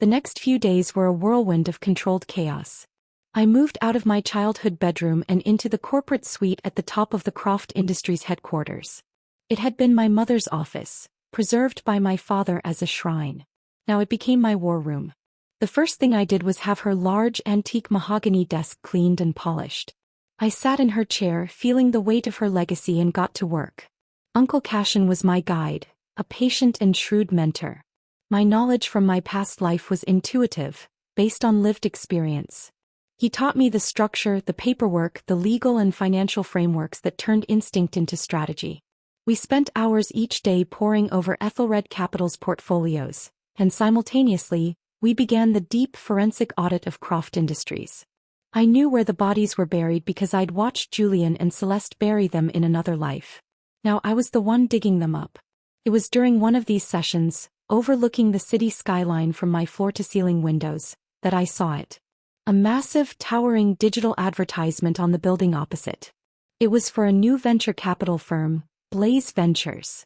The next few days were a whirlwind of controlled chaos. I moved out of my childhood bedroom and into the corporate suite at the top of the Croft Industries headquarters. It had been my mother's office, preserved by my father as a shrine. Now it became my war room. The first thing I did was have her large antique mahogany desk cleaned and polished. I sat in her chair, feeling the weight of her legacy, and got to work. Uncle Cashin was my guide, a patient and shrewd mentor. My knowledge from my past life was intuitive, based on lived experience. He taught me the structure, the paperwork, the legal and financial frameworks that turned instinct into strategy. We spent hours each day poring over Ethelred Capital's portfolios, and simultaneously, we began the deep forensic audit of Croft Industries. I knew where the bodies were buried because I'd watched Julian and Celeste bury them in another life. Now I was the one digging them up. It was during one of these sessions, overlooking the city skyline from my floor-to-ceiling windows, that I saw it. A massive, towering digital advertisement on the building opposite. It was for a new venture capital firm, Blaze Ventures.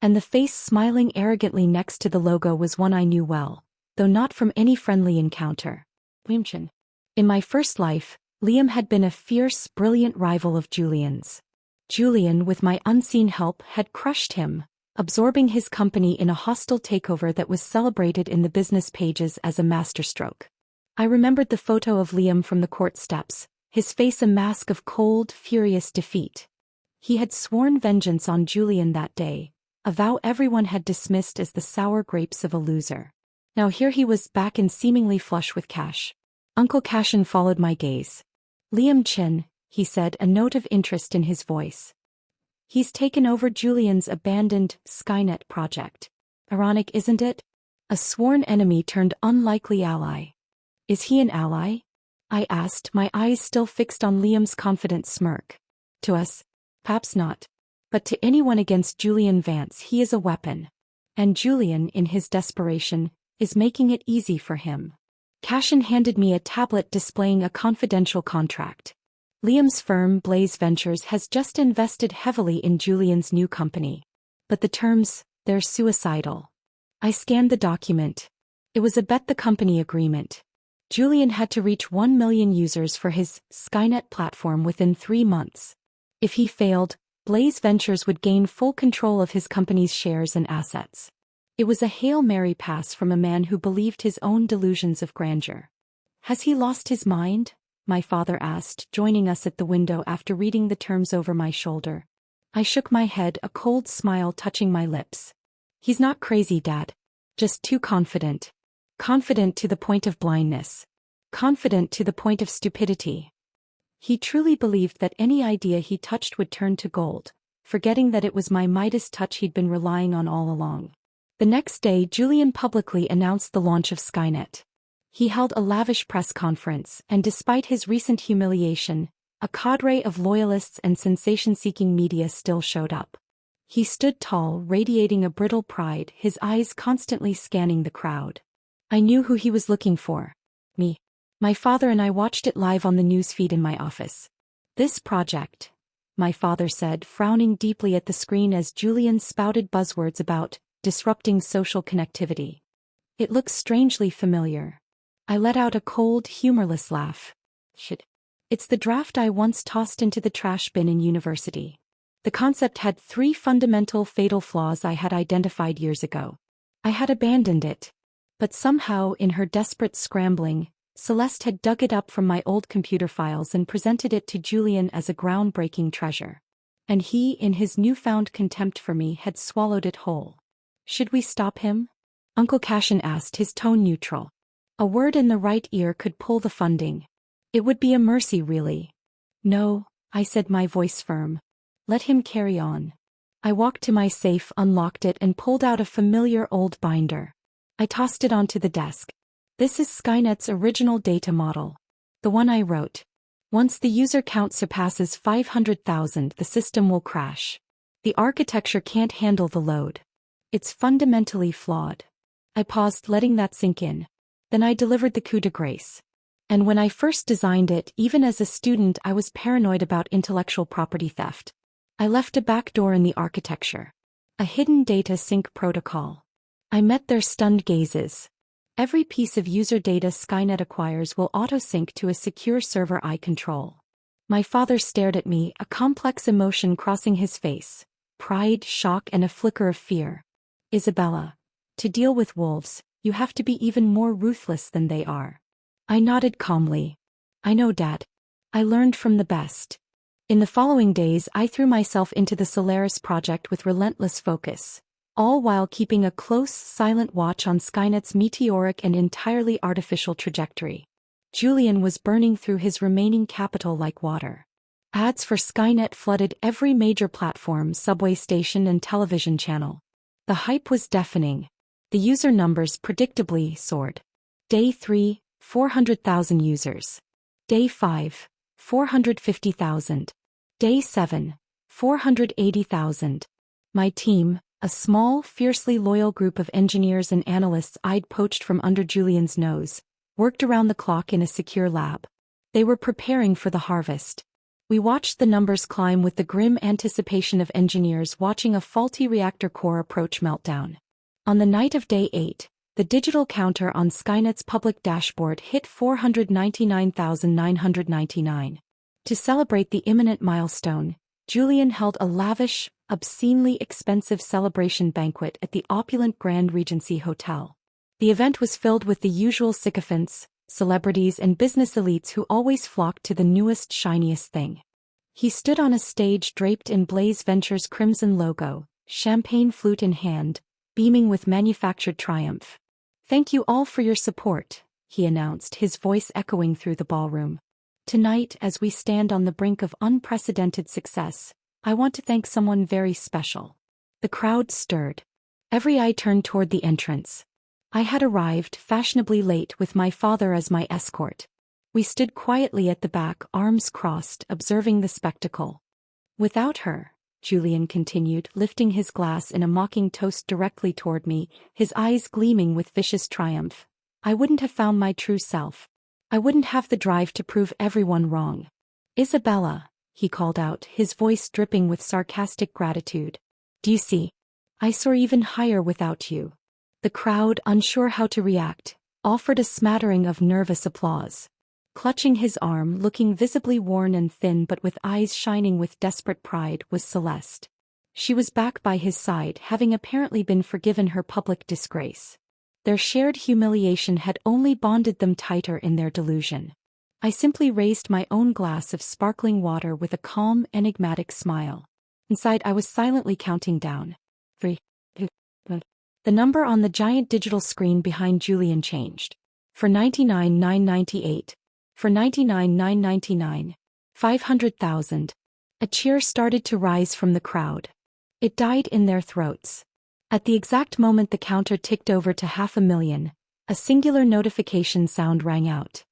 And the face smiling arrogantly next to the logo was one I knew well, though not from any friendly encounter. Liam. In my first life, Liam had been a fierce, brilliant rival of Julian's. Julian, with my unseen help, had crushed him, absorbing his company in a hostile takeover that was celebrated in the business pages as a masterstroke. I remembered the photo of Liam from the court steps, his face a mask of cold, furious defeat. He had sworn vengeance on Julian that day, a vow everyone had dismissed as the sour grapes of a loser. Now here he was back and seemingly flush with cash. Uncle Cashin followed my gaze. Liam Chin, he said, a note of interest in his voice. He's taken over Julian's abandoned Skynet project. Ironic, isn't it? A sworn enemy turned unlikely ally. Is he an ally? I asked, my eyes still fixed on Liam's confident smirk. To us, perhaps not. But to anyone against Julian Vance he is a weapon. And Julian, in his desperation, is making it easy for him. Cashin handed me a tablet displaying a confidential contract. Liam's firm, Blaze Ventures, has just invested heavily in Julian's new company. But the terms, they're suicidal. I scanned the document. It was a bet the company agreement. Julian had to reach 1 million users for his Skynet platform within 3 months. If he failed, Blaze Ventures would gain full control of his company's shares and assets. It was a Hail Mary pass from a man who believed his own delusions of grandeur. "Has he lost his mind?" my father asked, joining us at the window after reading the terms over my shoulder. I shook my head, a cold smile touching my lips. "He's not crazy, Dad. Just too confident. Confident to the point of blindness. Confident to the point of stupidity." He truly believed that any idea he touched would turn to gold, forgetting that it was my Midas touch he'd been relying on all along. The next day, Julian publicly announced the launch of Skynet. He held a lavish press conference, and despite his recent humiliation, a cadre of loyalists and sensation-seeking media still showed up. He stood tall, radiating a brittle pride, his eyes constantly scanning the crowd. I knew who he was looking for. Me. My father and I watched it live on the newsfeed in my office. "This project," my father said, frowning deeply at the screen as Julian spouted buzzwords about disrupting social connectivity. "It looks strangely familiar." I let out a cold, humorless laugh. "Shit. It's the draft I once tossed into the trash bin in university." The concept had 3 fundamental fatal flaws I had identified years ago. I had abandoned it. But somehow, in her desperate scrambling, Celeste had dug it up from my old computer files and presented it to Julian as a groundbreaking treasure. And he, in his newfound contempt for me, had swallowed it whole. "Should we stop him?" Uncle Cashin asked, his tone neutral. A word in the right ear could pull the funding. It would be a mercy, really. "No," I said, my voice firm. "Let him carry on." I walked to my safe, unlocked it, and pulled out a familiar old binder. I tossed it onto the desk. "This is Skynet's original data model. The one I wrote. Once the user count surpasses 500,000, the system will crash. The architecture can't handle the load. It's fundamentally flawed." I paused, letting that sink in. Then I delivered the coup de grace. And when I first designed it, even as a student, I was paranoid about intellectual property theft. I left a backdoor in the architecture. A hidden data sync protocol. I met their stunned gazes. Every piece of user data Skynet acquires will auto-sync to a secure server I control. My father stared at me, a complex emotion crossing his face. Pride, shock, and a flicker of fear. "Isabella, to deal with wolves, you have to be even more ruthless than they are." I nodded calmly. "I know, Dad. I learned from the best." In the following days, I threw myself into the Solaris project with relentless focus, all while keeping a close, silent watch on Skynet's meteoric and entirely artificial trajectory. Julian was burning through his remaining capital like water. Ads for Skynet flooded every major platform, subway station, and television channel. The hype was deafening. The user numbers predictably soared. Day 3, 400,000 users. Day 5, 450,000. Day 7, 480,000. My team, a small, fiercely loyal group of engineers and analysts I'd poached from under Julian's nose, worked around the clock in a secure lab. They were preparing for the harvest. We watched the numbers climb with the grim anticipation of engineers watching a faulty reactor core approach meltdown. On the night of Day 8, the digital counter on Skynet's public dashboard hit 499,999. To celebrate the imminent milestone, Julian held a lavish, obscenely expensive celebration banquet at the opulent Grand Regency Hotel. The event was filled with the usual sycophants, celebrities, and business elites who always flocked to the newest, shiniest thing. He stood on a stage draped in Blaze Ventures' crimson logo, champagne flute in hand, beaming with manufactured triumph. "Thank you all for your support," he announced, his voice echoing through the ballroom. "Tonight, as we stand on the brink of unprecedented success, I want to thank someone very special." The crowd stirred. Every eye turned toward the entrance. I had arrived, fashionably late, with my father as my escort. We stood quietly at the back, arms crossed, observing the spectacle. "Without her," Julian continued, lifting his glass in a mocking toast directly toward me, his eyes gleaming with vicious triumph, "I wouldn't have found my true self. I wouldn't have the drive to prove everyone wrong. Isabella," he called out, his voice dripping with sarcastic gratitude. "Do you see? I soar even higher without you." The crowd, unsure how to react, offered a smattering of nervous applause. Clutching his arm, looking visibly worn and thin but with eyes shining with desperate pride, was Celeste. She was back by his side, having apparently been forgiven her public disgrace. Their shared humiliation had only bonded them tighter in their delusion. I simply raised my own glass of sparkling water with a calm, enigmatic smile. Inside I was silently counting down. 3, 2, 1. The number on the giant digital screen behind Julian changed. For 99,998. For 99,999. 500,000. A cheer started to rise from the crowd. It died in their throats. At the exact moment the counter ticked over to 500,000, a singular notification sound rang out.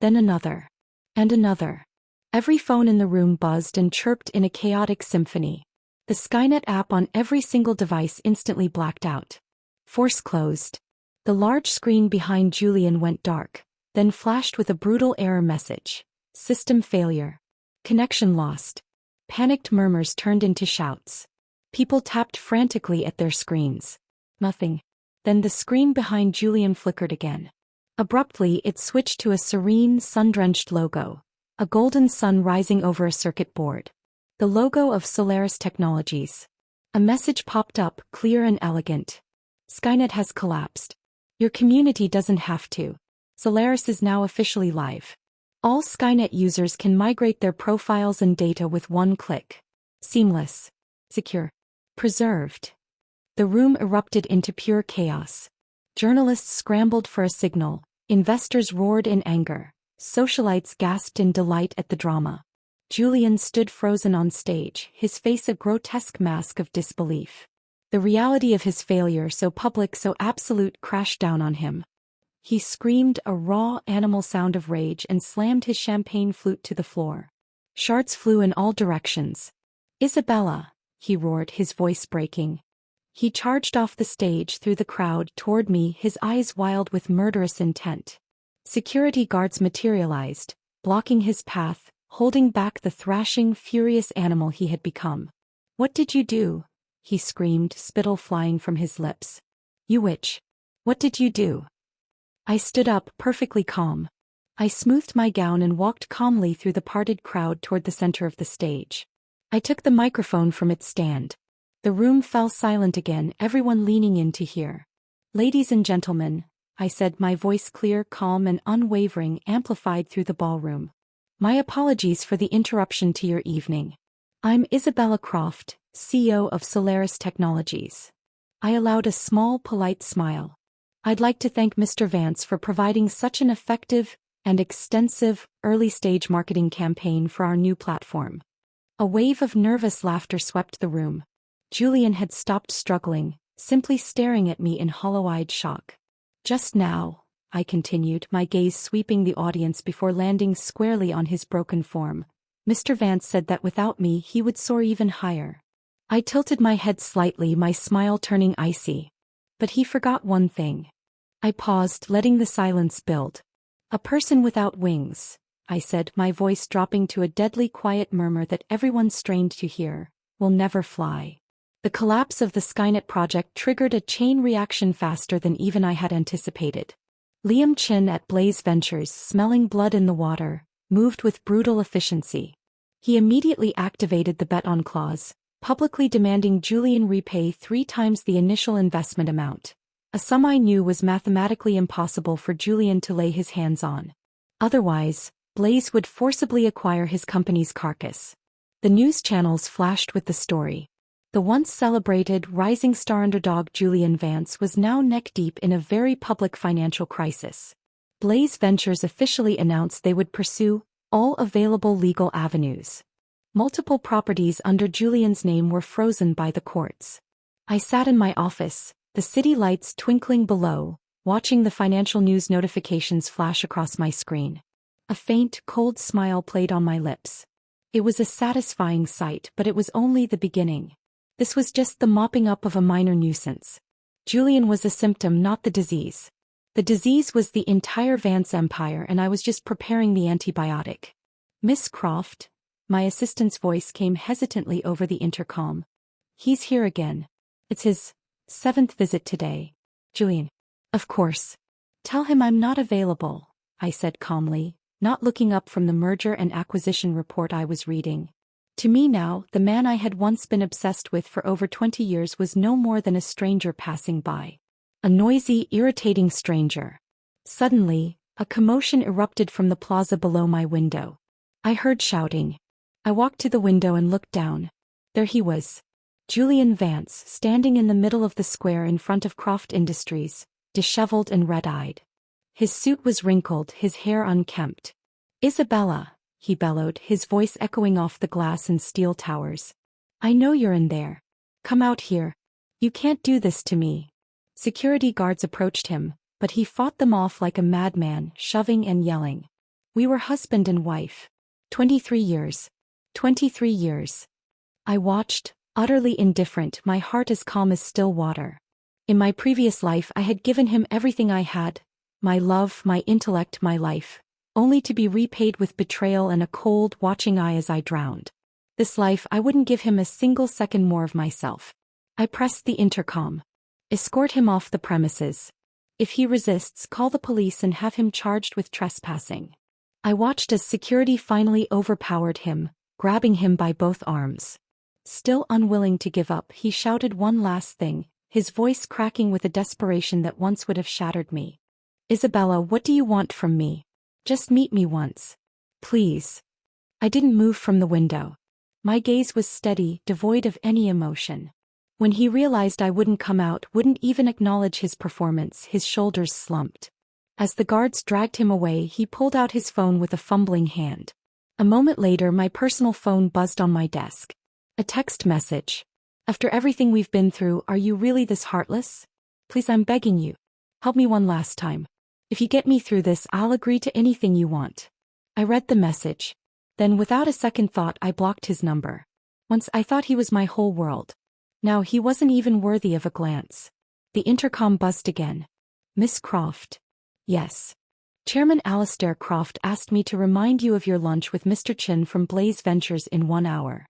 Then another. And another. Every phone in the room buzzed and chirped in a chaotic symphony. The Skynet app on every single device instantly blacked out. Force closed. The large screen behind Julian went dark, then flashed with a brutal error message. System failure. Connection lost. Panicked murmurs turned into shouts. People tapped frantically at their screens. Nothing. Then the screen behind Julian flickered again. Abruptly it switched to a serene, sun-drenched logo. A golden sun rising over a circuit board. The logo of Solaris Technologies. A message popped up, clear and elegant. Skynet has collapsed. Your community doesn't have to. Solaris is now officially live. All Skynet users can migrate their profiles and data with one click. Seamless. Secure. Preserved. The room erupted into pure chaos. Journalists scrambled for a signal. Investors roared in anger. Socialites gasped in delight at the drama. Julian stood frozen on stage, his face a grotesque mask of disbelief. The reality of his failure, so public, so absolute, crashed down on him. He screamed a raw, animal sound of rage and slammed his champagne flute to the floor. Shards flew in all directions. "Isabella!" he roared, his voice breaking. He charged off the stage through the crowd toward me, his eyes wild with murderous intent. Security guards materialized, blocking his path, holding back the thrashing, furious animal he had become. "What did you do?" he screamed, spittle flying from his lips. "You witch! What did you do?" I stood up, perfectly calm. I smoothed my gown and walked calmly through the parted crowd toward the center of the stage. I took the microphone from its stand. The room fell silent again, everyone leaning in to hear. "Ladies and gentlemen," I said, my voice clear, calm and unwavering, amplified through the ballroom. "My apologies for the interruption to your evening. I'm Isabella Croft, CEO of Solaris Technologies." I allowed a small, polite smile. "I'd like to thank Mr. Vance for providing such an effective and extensive early-stage marketing campaign for our new platform." A wave of nervous laughter swept the room. Julian had stopped struggling, simply staring at me in hollow-eyed shock. "Just now," I continued, my gaze sweeping the audience before landing squarely on his broken form, "Mr. Vance said that without me he would soar even higher." I tilted my head slightly, my smile turning icy. "But he forgot one thing." I paused, letting the silence build. "A person without wings," I said, my voice dropping to a deadly quiet murmur that everyone strained to hear, "will never fly." The collapse of the Skynet project triggered a chain reaction faster than even I had anticipated. Liam Chin at Blaze Ventures, smelling blood in the water, moved with brutal efficiency. He immediately activated the bet-on clause, publicly demanding Julian repay 3 times the initial investment amount, a sum I knew was mathematically impossible for Julian to lay his hands on. Otherwise, Blaze would forcibly acquire his company's carcass. The news channels flashed with the story. The once celebrated rising star underdog Julian Vance was now neck-deep in a very public financial crisis. Blaze Ventures officially announced they would pursue all available legal avenues. Multiple properties under Julian's name were frozen by the courts. I sat in my office, the city lights twinkling below, watching the financial news notifications flash across my screen. A faint, cold smile played on my lips. It was a satisfying sight, but it was only the beginning. This was just the mopping up of a minor nuisance. Julian was a symptom, not the disease. The disease was the entire Vance empire, and I was just preparing the antibiotic. "Miss Croft," my assistant's voice came hesitantly over the intercom. "He's here again. It's his 7th visit today." "Julian." "Of course. Tell him I'm not available," I said calmly, not looking up from the merger and acquisition report I was reading. To me now, the man I had once been obsessed with for over 20 years was no more than a stranger passing by. A noisy, irritating stranger. Suddenly, a commotion erupted from the plaza below my window. I heard shouting. I walked to the window and looked down. There he was. Julian Vance, standing in the middle of the square in front of Croft Industries, disheveled and red-eyed. His suit was wrinkled, his hair unkempt. "Isabella," he bellowed, his voice echoing off the glass and steel towers. "I know you're in there. Come out here. You can't do this to me." Security guards approached him, but he fought them off like a madman, shoving and yelling. We were husband and wife. 23 years. 23 years. I watched, utterly indifferent, my heart as calm as still water. In my previous life I had given him everything I had, my love, my intellect, my life, only to be repaid with betrayal and a cold, watching eye as I drowned. This life I wouldn't give him a single second more of myself. I pressed the intercom. "Escort him off the premises. If he resists, call the police and have him charged with trespassing." I watched as security finally overpowered him, grabbing him by both arms. Still unwilling to give up, he shouted one last thing, his voice cracking with a desperation that once would have shattered me. "Isabella, what do you want from me? Just meet me once. Please." I didn't move from the window. My gaze was steady, devoid of any emotion. When he realized I wouldn't come out, wouldn't even acknowledge his performance, his shoulders slumped. As the guards dragged him away, he pulled out his phone with a fumbling hand. A moment later, my personal phone buzzed on my desk. A text message. "After everything we've been through, are you really this heartless? Please, I'm begging you. Help me one last time. If you get me through this, I'll agree to anything you want." I read the message. Then, without a second thought, I blocked his number. Once I thought he was my whole world. Now he wasn't even worthy of a glance. The intercom buzzed again. "Miss Croft." "Yes." "Chairman Alistair Croft asked me to remind you of your lunch with Mr. Chin from Blaze Ventures in 1 hour.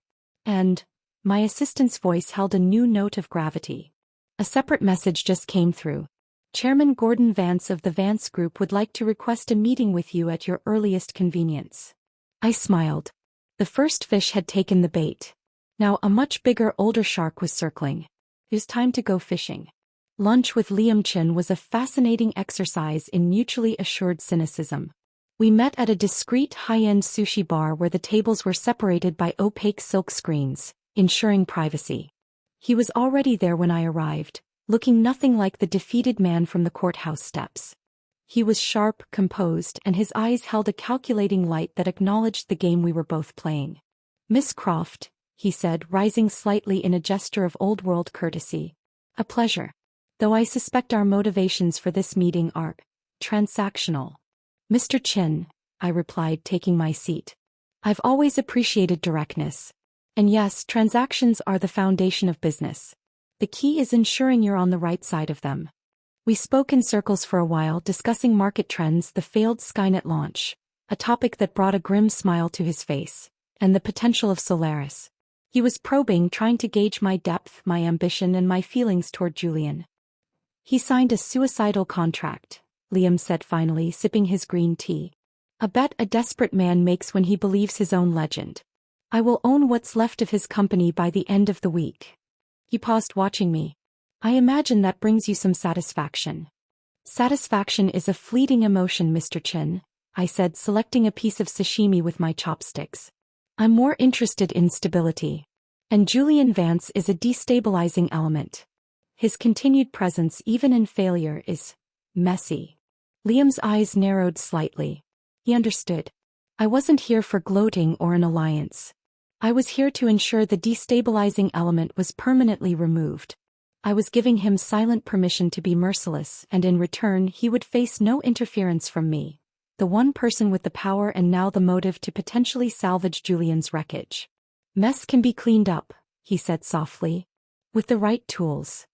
And," my assistant's voice held a new note of gravity. "A separate message just came through. Chairman Gordon Vance of the Vance Group would like to request a meeting with you at your earliest convenience." I smiled. The first fish had taken the bait. Now a much bigger, older shark was circling. It was time to go fishing. Lunch with Liam Chin was a fascinating exercise in mutually assured cynicism. We met at a discreet high-end sushi bar where the tables were separated by opaque silk screens, ensuring privacy. He was already there when I arrived, looking nothing like the defeated man from the courthouse steps. He was sharp, composed, and his eyes held a calculating light that acknowledged the game we were both playing. "Miss Croft," he said, rising slightly in a gesture of old-world courtesy. "A pleasure. Though I suspect our motivations for this meeting are transactional." "Mr. Chin," I replied, taking my seat. "I've always appreciated directness. And yes, transactions are the foundation of business. The key is ensuring you're on the right side of them." We spoke in circles for a while, discussing market trends, the failed Skynet launch, a topic that brought a grim smile to his face, and the potential of Solaris. He was probing, trying to gauge my depth, my ambition, and my feelings toward Julian. "He signed a suicidal contract," Liam said finally, sipping his green tea. "A bet a desperate man makes when he believes his own legend. I will own what's left of his company by the end of the week." He paused, watching me. "I imagine that brings you some satisfaction." "Satisfaction is a fleeting emotion, Mr. Chin," I said, selecting a piece of sashimi with my chopsticks. "I'm more interested in stability. And Julian Vance is a destabilizing element. His continued presence, even in failure, is messy." Liam's eyes narrowed slightly. He understood. I wasn't here for gloating or an alliance. I was here to ensure the destabilizing element was permanently removed. I was giving him silent permission to be merciless, and in return he would face no interference from me, the one person with the power and now the motive to potentially salvage Julian's wreckage. "Mess can be cleaned up," he said softly. "With the right tools."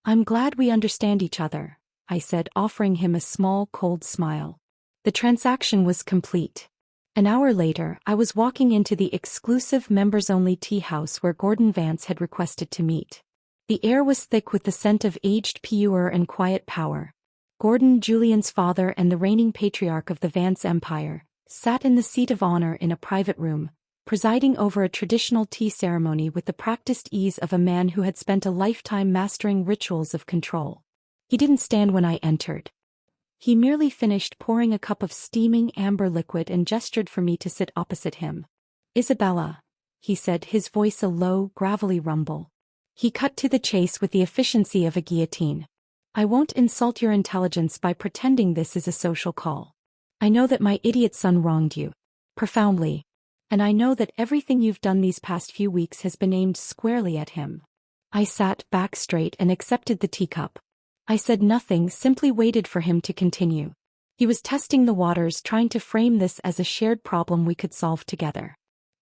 "I'm glad we understand each other," I said, offering him a small, cold smile. The transaction was complete. An hour later, I was walking into the exclusive members-only tea house where Gordon Vance had requested to meet. The air was thick with the scent of aged pure and quiet power. Gordon, Julian's father and the reigning patriarch of the Vance Empire, sat in the seat of honor in a private room, presiding over a traditional tea ceremony with the practiced ease of a man who had spent a lifetime mastering rituals of control. He didn't stand when I entered. He merely finished pouring a cup of steaming amber liquid and gestured for me to sit opposite him. "Isabella," he said, his voice a low, gravelly rumble. He cut to the chase with the efficiency of a guillotine. "I won't insult your intelligence by pretending this is a social call. I know that my idiot son wronged you. Profoundly. And I know that everything you've done these past few weeks has been aimed squarely at him." I sat back straight and accepted the teacup. I said nothing, simply waited for him to continue. He was testing the waters, trying to frame this as a shared problem we could solve together.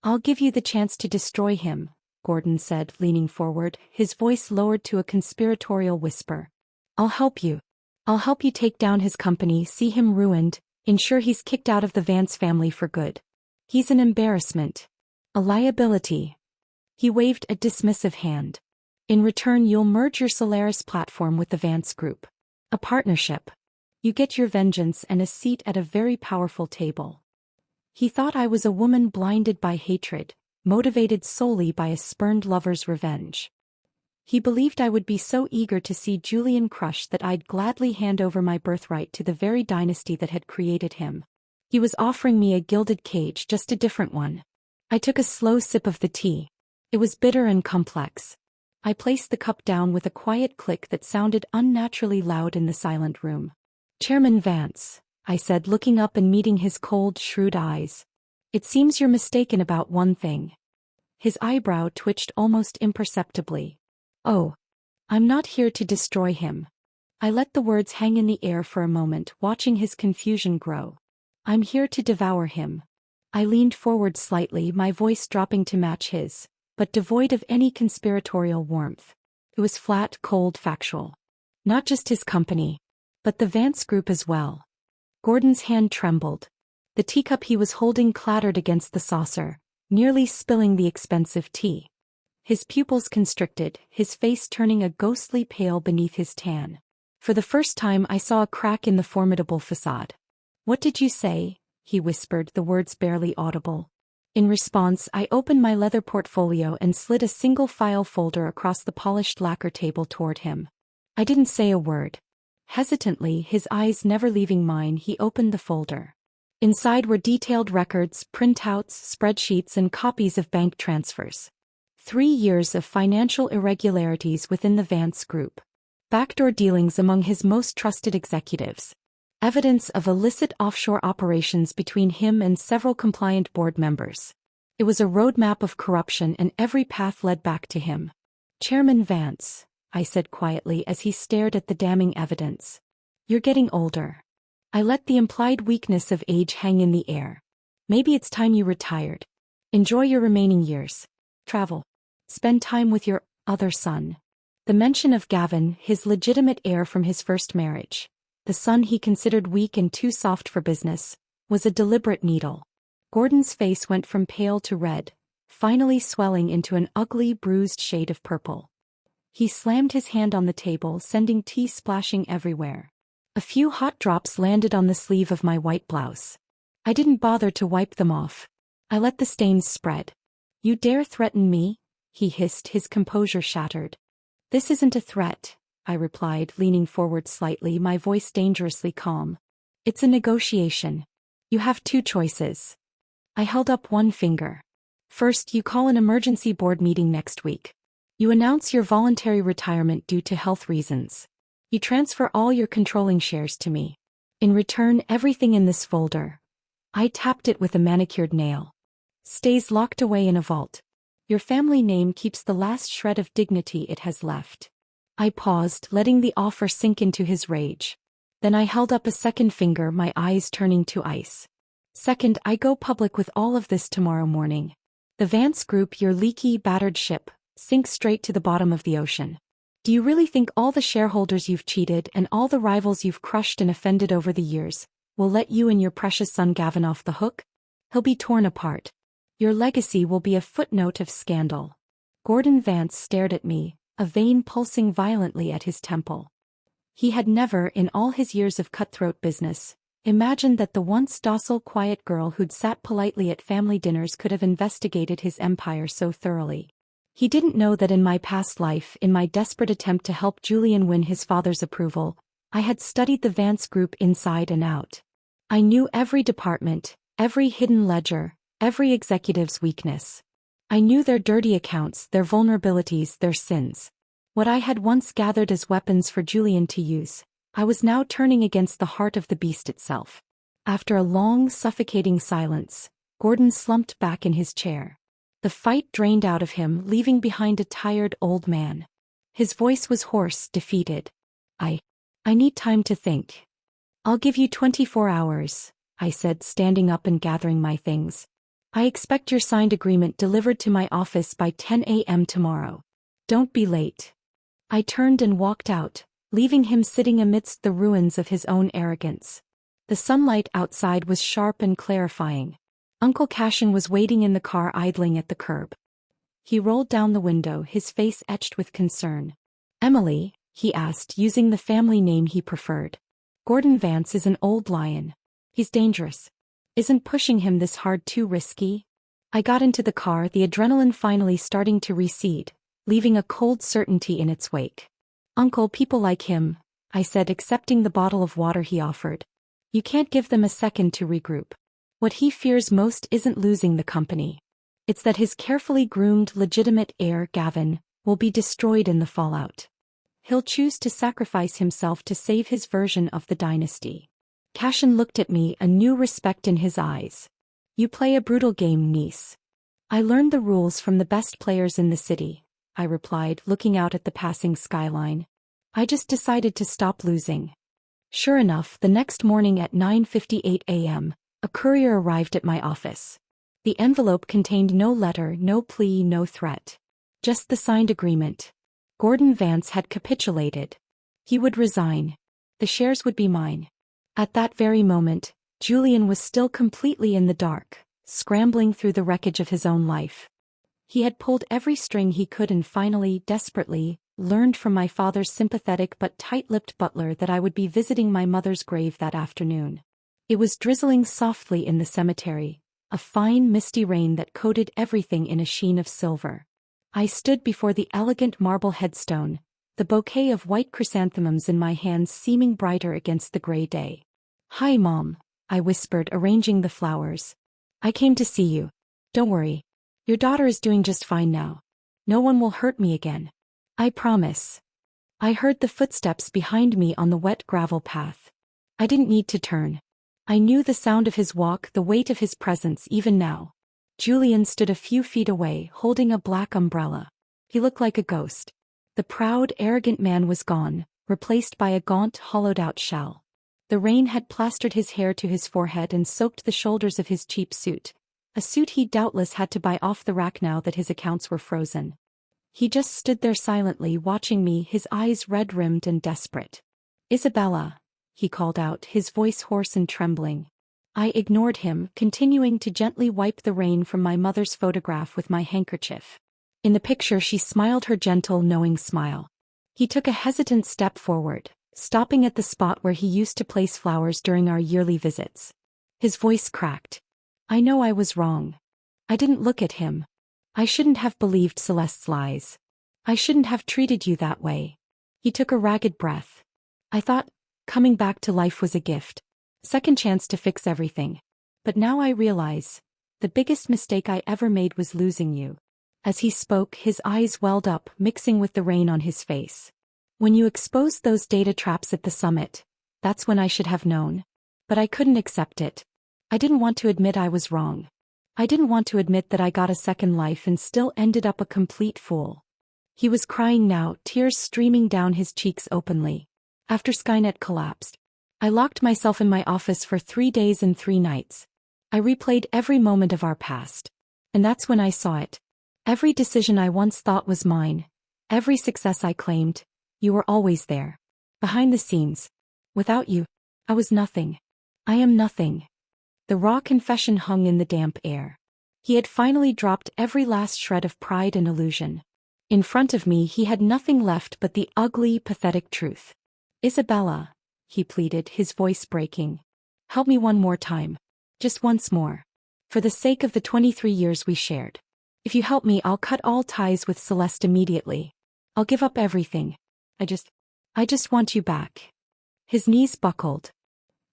"I'll give you the chance to destroy him," Gordon said, leaning forward, his voice lowered to a conspiratorial whisper. "I'll help you. I'll help you take down his company, see him ruined, ensure he's kicked out of the Vance family for good. He's an embarrassment. A liability." He waved a dismissive hand. "In return, you'll merge your Solaris platform with the Vance Group. A partnership. You get your vengeance and a seat at a very powerful table." He thought I was a woman blinded by hatred, motivated solely by a spurned lover's revenge. He believed I would be so eager to see Julian crushed that I'd gladly hand over my birthright to the very dynasty that had created him. He was offering me a gilded cage, just a different one. I took a slow sip of the tea. It was bitter and complex. I placed the cup down with a quiet click that sounded unnaturally loud in the silent room. "Chairman Vance," I said, looking up and meeting his cold, shrewd eyes. "It seems you're mistaken about one thing." His eyebrow twitched almost imperceptibly. "Oh. I'm not here to destroy him." I let the words hang in the air for a moment, watching his confusion grow. "I'm here to devour him." I leaned forward slightly, my voice dropping to match his, but devoid of any conspiratorial warmth. It was flat, cold, factual. Not just his company, but the Vance Group as well. Gordon's hand trembled. The teacup he was holding clattered against the saucer, nearly spilling the expensive tea. His pupils constricted, his face turning a ghostly pale beneath his tan. For the first time I saw a crack in the formidable facade. "What did you say?" he whispered, the words barely audible. In response, I opened my leather portfolio and slid a single file folder across the polished lacquer table toward him. I didn't say a word. Hesitantly, his eyes never leaving mine, he opened the folder. Inside were detailed records, printouts, spreadsheets, and copies of bank transfers. 3 years of financial irregularities within the Vance Group. Backdoor dealings among his most trusted executives. Evidence of illicit offshore operations between him and several compliant board members. It was a roadmap of corruption, and every path led back to him. "Chairman Vance," I said quietly as he stared at the damning evidence. "You're getting older." I let the implied weakness of age hang in the air. "Maybe it's time you retired. Enjoy your remaining years. Travel. Spend time with your other son." The mention of Gavin, his legitimate heir from his first marriage, the son he considered weak and too soft for business, was a deliberate needle. Gordon's face went from pale to red, finally swelling into an ugly, bruised shade of purple. He slammed his hand on the table, sending tea splashing everywhere. A few hot drops landed on the sleeve of my white blouse. I didn't bother to wipe them off. I let the stains spread. "You dare threaten me?" he hissed, his composure shattered. "This isn't a threat," I replied, leaning forward slightly, my voice dangerously calm. "It's a negotiation. You have 2 choices." I held up one finger. "First, you call an emergency board meeting next week. You announce your voluntary retirement due to health reasons. You transfer all your controlling shares to me. In return, everything in this folder," I tapped it with a manicured nail, "stays locked away in a vault. Your family name keeps the last shred of dignity it has left." I paused, letting the offer sink into his rage. Then I held up a second finger, my eyes turning to ice. "Second, I go public with all of this tomorrow morning. The Vance Group, your leaky, battered ship, sinks straight to the bottom of the ocean. Do you really think all the shareholders you've cheated and all the rivals you've crushed and offended over the years will let you and your precious son Gavin off the hook? He'll be torn apart. Your legacy will be a footnote of scandal." Gordon Vance stared at me, a vein pulsing violently at his temple. He had never, in all his years of cutthroat business, Imagined that the once docile quiet girl who'd sat politely at family dinners could have investigated his empire so thoroughly. He didn't know that in my past life, in my desperate attempt to help Julian win his father's approval, I had studied the Vance group inside and out. I knew every department, every hidden ledger, every executive's weakness. I knew their dirty accounts, their vulnerabilities, their sins. What I had once gathered as weapons for Julian to use, I was now turning against the heart of the beast itself. After a long, suffocating silence, Gordon slumped back in his chair. The fight drained out of him, leaving behind a tired old man. His voice was hoarse, defeated. I need time to think. I'll give you 24 hours, I said, standing up and gathering my things. I expect your signed agreement delivered to my office by 10 a.m. tomorrow. Don't be late. I turned and walked out, leaving him sitting amidst the ruins of his own arrogance. The sunlight outside was sharp and clarifying. Uncle Cashin was waiting in the car, idling at the curb. He rolled down the window, his face etched with concern. "Emily?" he asked, using the family name he preferred. "Gordon Vance is an old lion. He's dangerous. Isn't pushing him this hard too risky?" I got into the car, the adrenaline finally starting to recede, leaving a cold certainty in its wake. "Uncle, people like him," I said, accepting the bottle of water he offered. "You can't give them a second to regroup. What he fears most isn't losing the company. It's that his carefully groomed, legitimate heir, Gavin, will be destroyed in the fallout. He'll choose to sacrifice himself to save his version of the dynasty." Cashin looked at me, a new respect in his eyes. "You play a brutal game, niece." "I learned the rules from the best players in the city," I replied, looking out at the passing skyline. "I just decided to stop losing." Sure enough, the next morning at 9:58 a.m., a courier arrived at my office. The envelope contained no letter, no plea, no threat. Just the signed agreement. Gordon Vance had capitulated. He would resign. The shares would be mine. At that very moment, Julian was still completely in the dark, scrambling through the wreckage of his own life. He had pulled every string he could and finally, desperately, learned from my father's sympathetic but tight-lipped butler that I would be visiting my mother's grave that afternoon. It was drizzling softly in the cemetery, a fine misty rain that coated everything in a sheen of silver. I stood before the elegant marble headstone, the bouquet of white chrysanthemums in my hands seeming brighter against the gray day. "Hi, Mom," I whispered, arranging the flowers. "I came to see you. Don't worry. Your daughter is doing just fine now. No one will hurt me again. I promise." I heard the footsteps behind me on the wet gravel path. I didn't need to turn. I knew the sound of his walk, the weight of his presence even now. Julian stood a few feet away, holding a black umbrella. He looked like a ghost. The proud, arrogant man was gone, replaced by a gaunt, hollowed-out shell. The rain had plastered his hair to his forehead and soaked the shoulders of his cheap suit, a suit he doubtless had to buy off the rack now that his accounts were frozen. He just stood there silently, watching me, his eyes red-rimmed and desperate. "Isabella," he called out, his voice hoarse and trembling. I ignored him, continuing to gently wipe the rain from my mother's photograph with my handkerchief. In the picture she smiled her gentle, knowing smile. He took a hesitant step forward, stopping at the spot where he used to place flowers during our yearly visits. His voice cracked. "I know I was wrong. I didn't look at him. I shouldn't have believed Celeste's lies. I shouldn't have treated you that way." He took a ragged breath. "I thought coming back to life was a gift. Second chance to fix everything. But now I realize, the biggest mistake I ever made was losing you." As he spoke, his eyes welled up, mixing with the rain on his face. "When you exposed those data traps at the summit, that's when I should have known. But I couldn't accept it. I didn't want to admit I was wrong. I didn't want to admit that I got a second life and still ended up a complete fool." He was crying now, tears streaming down his cheeks openly. "After Skynet collapsed, I locked myself in my office for 3 days and 3 nights. I replayed every moment of our past. And that's when I saw it. Every decision I once thought was mine, every success I claimed, you were always there. Behind the scenes. Without you, I was nothing. I am nothing." The raw confession hung in the damp air. He had finally dropped every last shred of pride and illusion. In front of me he had nothing left but the ugly, pathetic truth. "Isabella," he pleaded, his voice breaking. Help me one more time. Just once more. For the sake of the 23 years we shared. If you help me, I'll cut all ties with Celeste immediately. I'll give up everything. I just want you back. His knees buckled.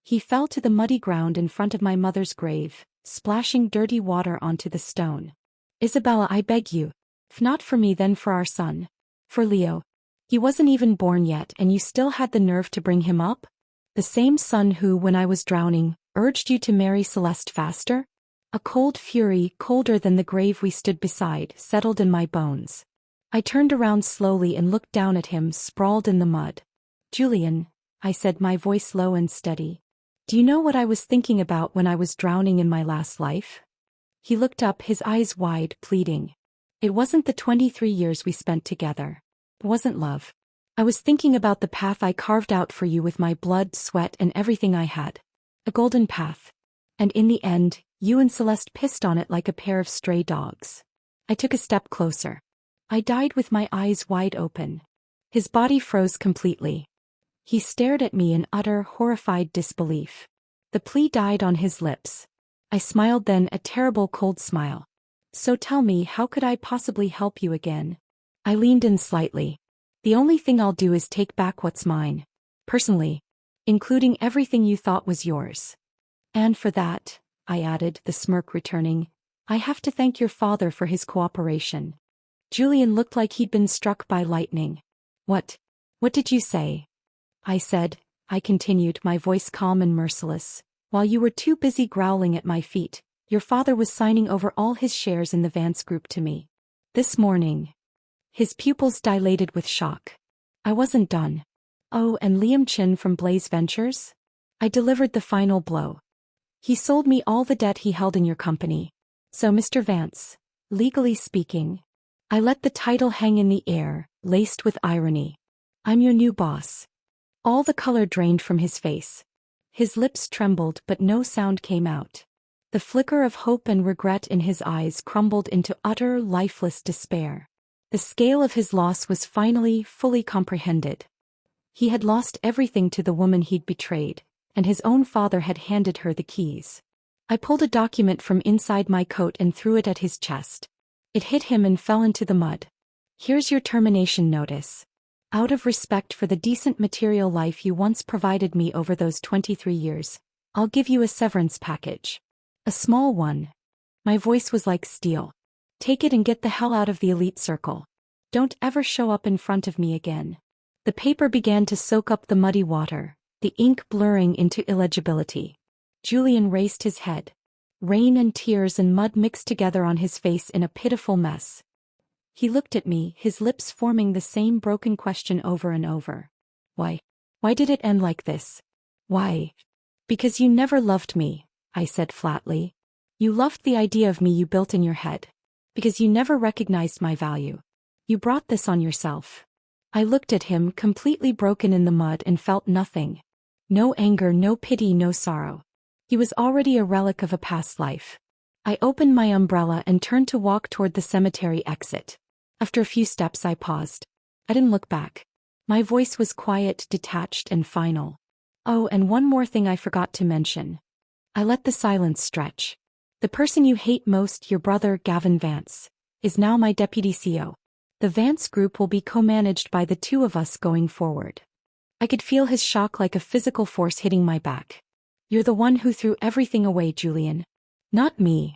He fell to the muddy ground in front of my mother's grave, splashing dirty water onto the stone. Isabella, I beg you. If not for me, then for our son. For Leo. He wasn't even born yet, and you still had the nerve to bring him up? The same son who, when I was drowning, urged you to marry Celeste faster? A cold fury, colder than the grave we stood beside, settled in my bones. I turned around slowly and looked down at him, sprawled in the mud. Julian, I said, my voice low and steady. Do you know what I was thinking about when I was drowning in my last life? He looked up, his eyes wide, pleading. It wasn't the 23 years we spent together. It wasn't love. I was thinking about the path I carved out for you with my blood, sweat, and everything I had. A golden path. And in the end, you and Celeste pissed on it like a pair of stray dogs. I took a step closer. I died with my eyes wide open. His body froze completely. He stared at me in utter, horrified disbelief. The plea died on his lips. I smiled then, a terrible cold smile. So tell me, how could I possibly help you again? I leaned in slightly. The only thing I'll do is take back what's mine. Personally. Including everything you thought was yours. And for that, I added, the smirk returning, I have to thank your father for his cooperation. Julian looked like he'd been struck by lightning. What did you say? I said, I continued, my voice calm and merciless, while you were too busy growling at my feet, your father was signing over all his shares in the Vance Group to me. This morning. His pupils dilated with shock. I wasn't done. Oh, and Liam Chin from Blaze Ventures? I delivered the final blow. He sold me all the debt he held in your company. So Mr. Vance, legally speaking, I let the title hang in the air, laced with irony. I'm your new boss. All the color drained from his face. His lips trembled, but no sound came out. The flicker of hope and regret in his eyes crumbled into utter, lifeless despair. The scale of his loss was finally, fully comprehended. He had lost everything to the woman he'd betrayed, and his own father had handed her the keys. I pulled a document from inside my coat and threw it at his chest. It hit him and fell into the mud. Here's your termination notice. Out of respect for the decent material life you once provided me over those 23 years, I'll give you a severance package. A small one. My voice was like steel. Take it and get the hell out of the elite circle. Don't ever show up in front of me again. The paper began to soak up the muddy water, the ink blurring into illegibility. Julian raised his head. Rain and tears and mud mixed together on his face in a pitiful mess. He looked at me, his lips forming the same broken question over and over. Why? Why did it end like this? Why? Because you never loved me, I said flatly. You loved the idea of me you built in your head. Because you never recognized my value. You brought this on yourself. I looked at him, completely broken in the mud, and felt nothing. No anger, no pity, no sorrow. He was already a relic of a past life. I opened my umbrella and turned to walk toward the cemetery exit. After a few steps I paused. I didn't look back. My voice was quiet, detached, and final. Oh, and one more thing I forgot to mention. I let the silence stretch. The person you hate most, your brother Gavin Vance, is now my deputy CEO. The Vance Group will be co-managed by the two of us going forward. I could feel his shock like a physical force hitting my back. You're the one who threw everything away, Julian. Not me.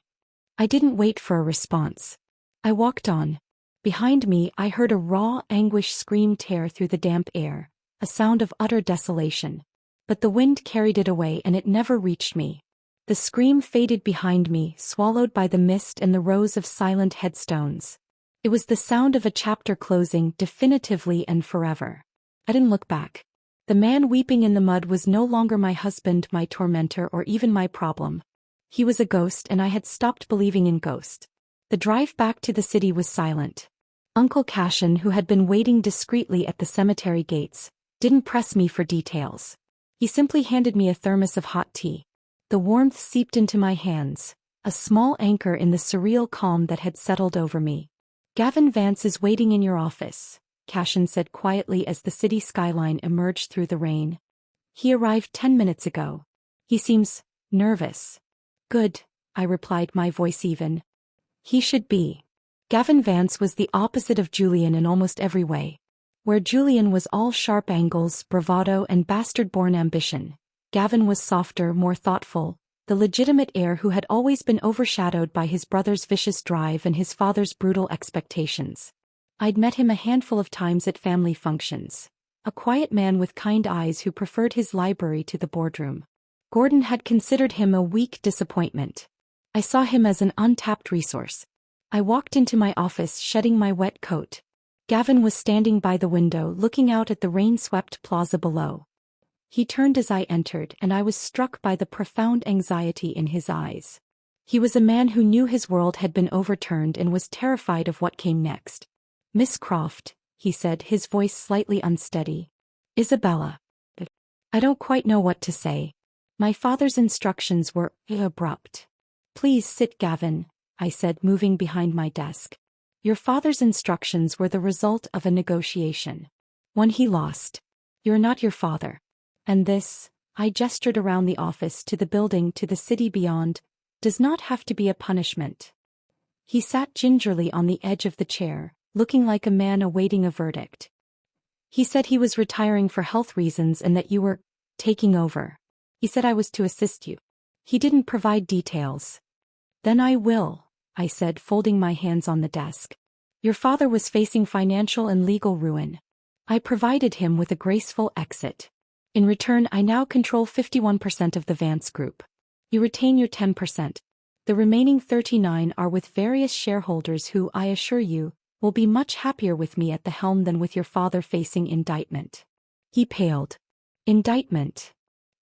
I didn't wait for a response. I walked on. Behind me, I heard a raw, anguished scream tear through the damp air, a sound of utter desolation. But the wind carried it away and it never reached me. The scream faded behind me, swallowed by the mist and the rows of silent headstones. It was the sound of a chapter closing definitively and forever. I didn't look back. The man weeping in the mud was no longer my husband, my tormentor, or even my problem. He was a ghost, and I had stopped believing in ghosts. The drive back to the city was silent. Uncle Cashin, who had been waiting discreetly at the cemetery gates, didn't press me for details. He simply handed me a thermos of hot tea. The warmth seeped into my hands, a small anchor in the surreal calm that had settled over me. Gavin Vance is waiting in your office, Cashin said quietly as the city skyline emerged through the rain. He arrived 10 minutes ago. He seems nervous. Good, I replied, my voice even. He should be. Gavin Vance was the opposite of Julian in almost every way. Where Julian was all sharp angles, bravado and bastard-born ambition, Gavin was softer, more thoughtful, the legitimate heir who had always been overshadowed by his brother's vicious drive and his father's brutal expectations. I'd met him a handful of times at family functions. A quiet man with kind eyes who preferred his library to the boardroom. Gordon had considered him a weak disappointment. I saw him as an untapped resource. I walked into my office shedding my wet coat. Gavin was standing by the window looking out at the rain-swept plaza below. He turned as I entered and I was struck by the profound anxiety in his eyes. He was a man who knew his world had been overturned and was terrified of what came next. Miss Croft, he said, his voice slightly unsteady. Isabella. I don't quite know what to say. My father's instructions were abrupt. Please sit, Gavin, I said, moving behind my desk. Your father's instructions were the result of a negotiation. One he lost. You're not your father. And this, I gestured around the office to the building to the city beyond, does not have to be a punishment. He sat gingerly on the edge of the chair, looking like a man awaiting a verdict. He said he was retiring for health reasons and that you were taking over. He said I was to assist you. He didn't provide details. Then I will, I said, folding my hands on the desk. Your father was facing financial and legal ruin. I provided him with a graceful exit. In return, I now control 51% of the Vance Group. You retain your 10%. The remaining 39% are with various shareholders who, I assure you, will be much happier with me at the helm than with your father facing indictment. He paled. Indictment.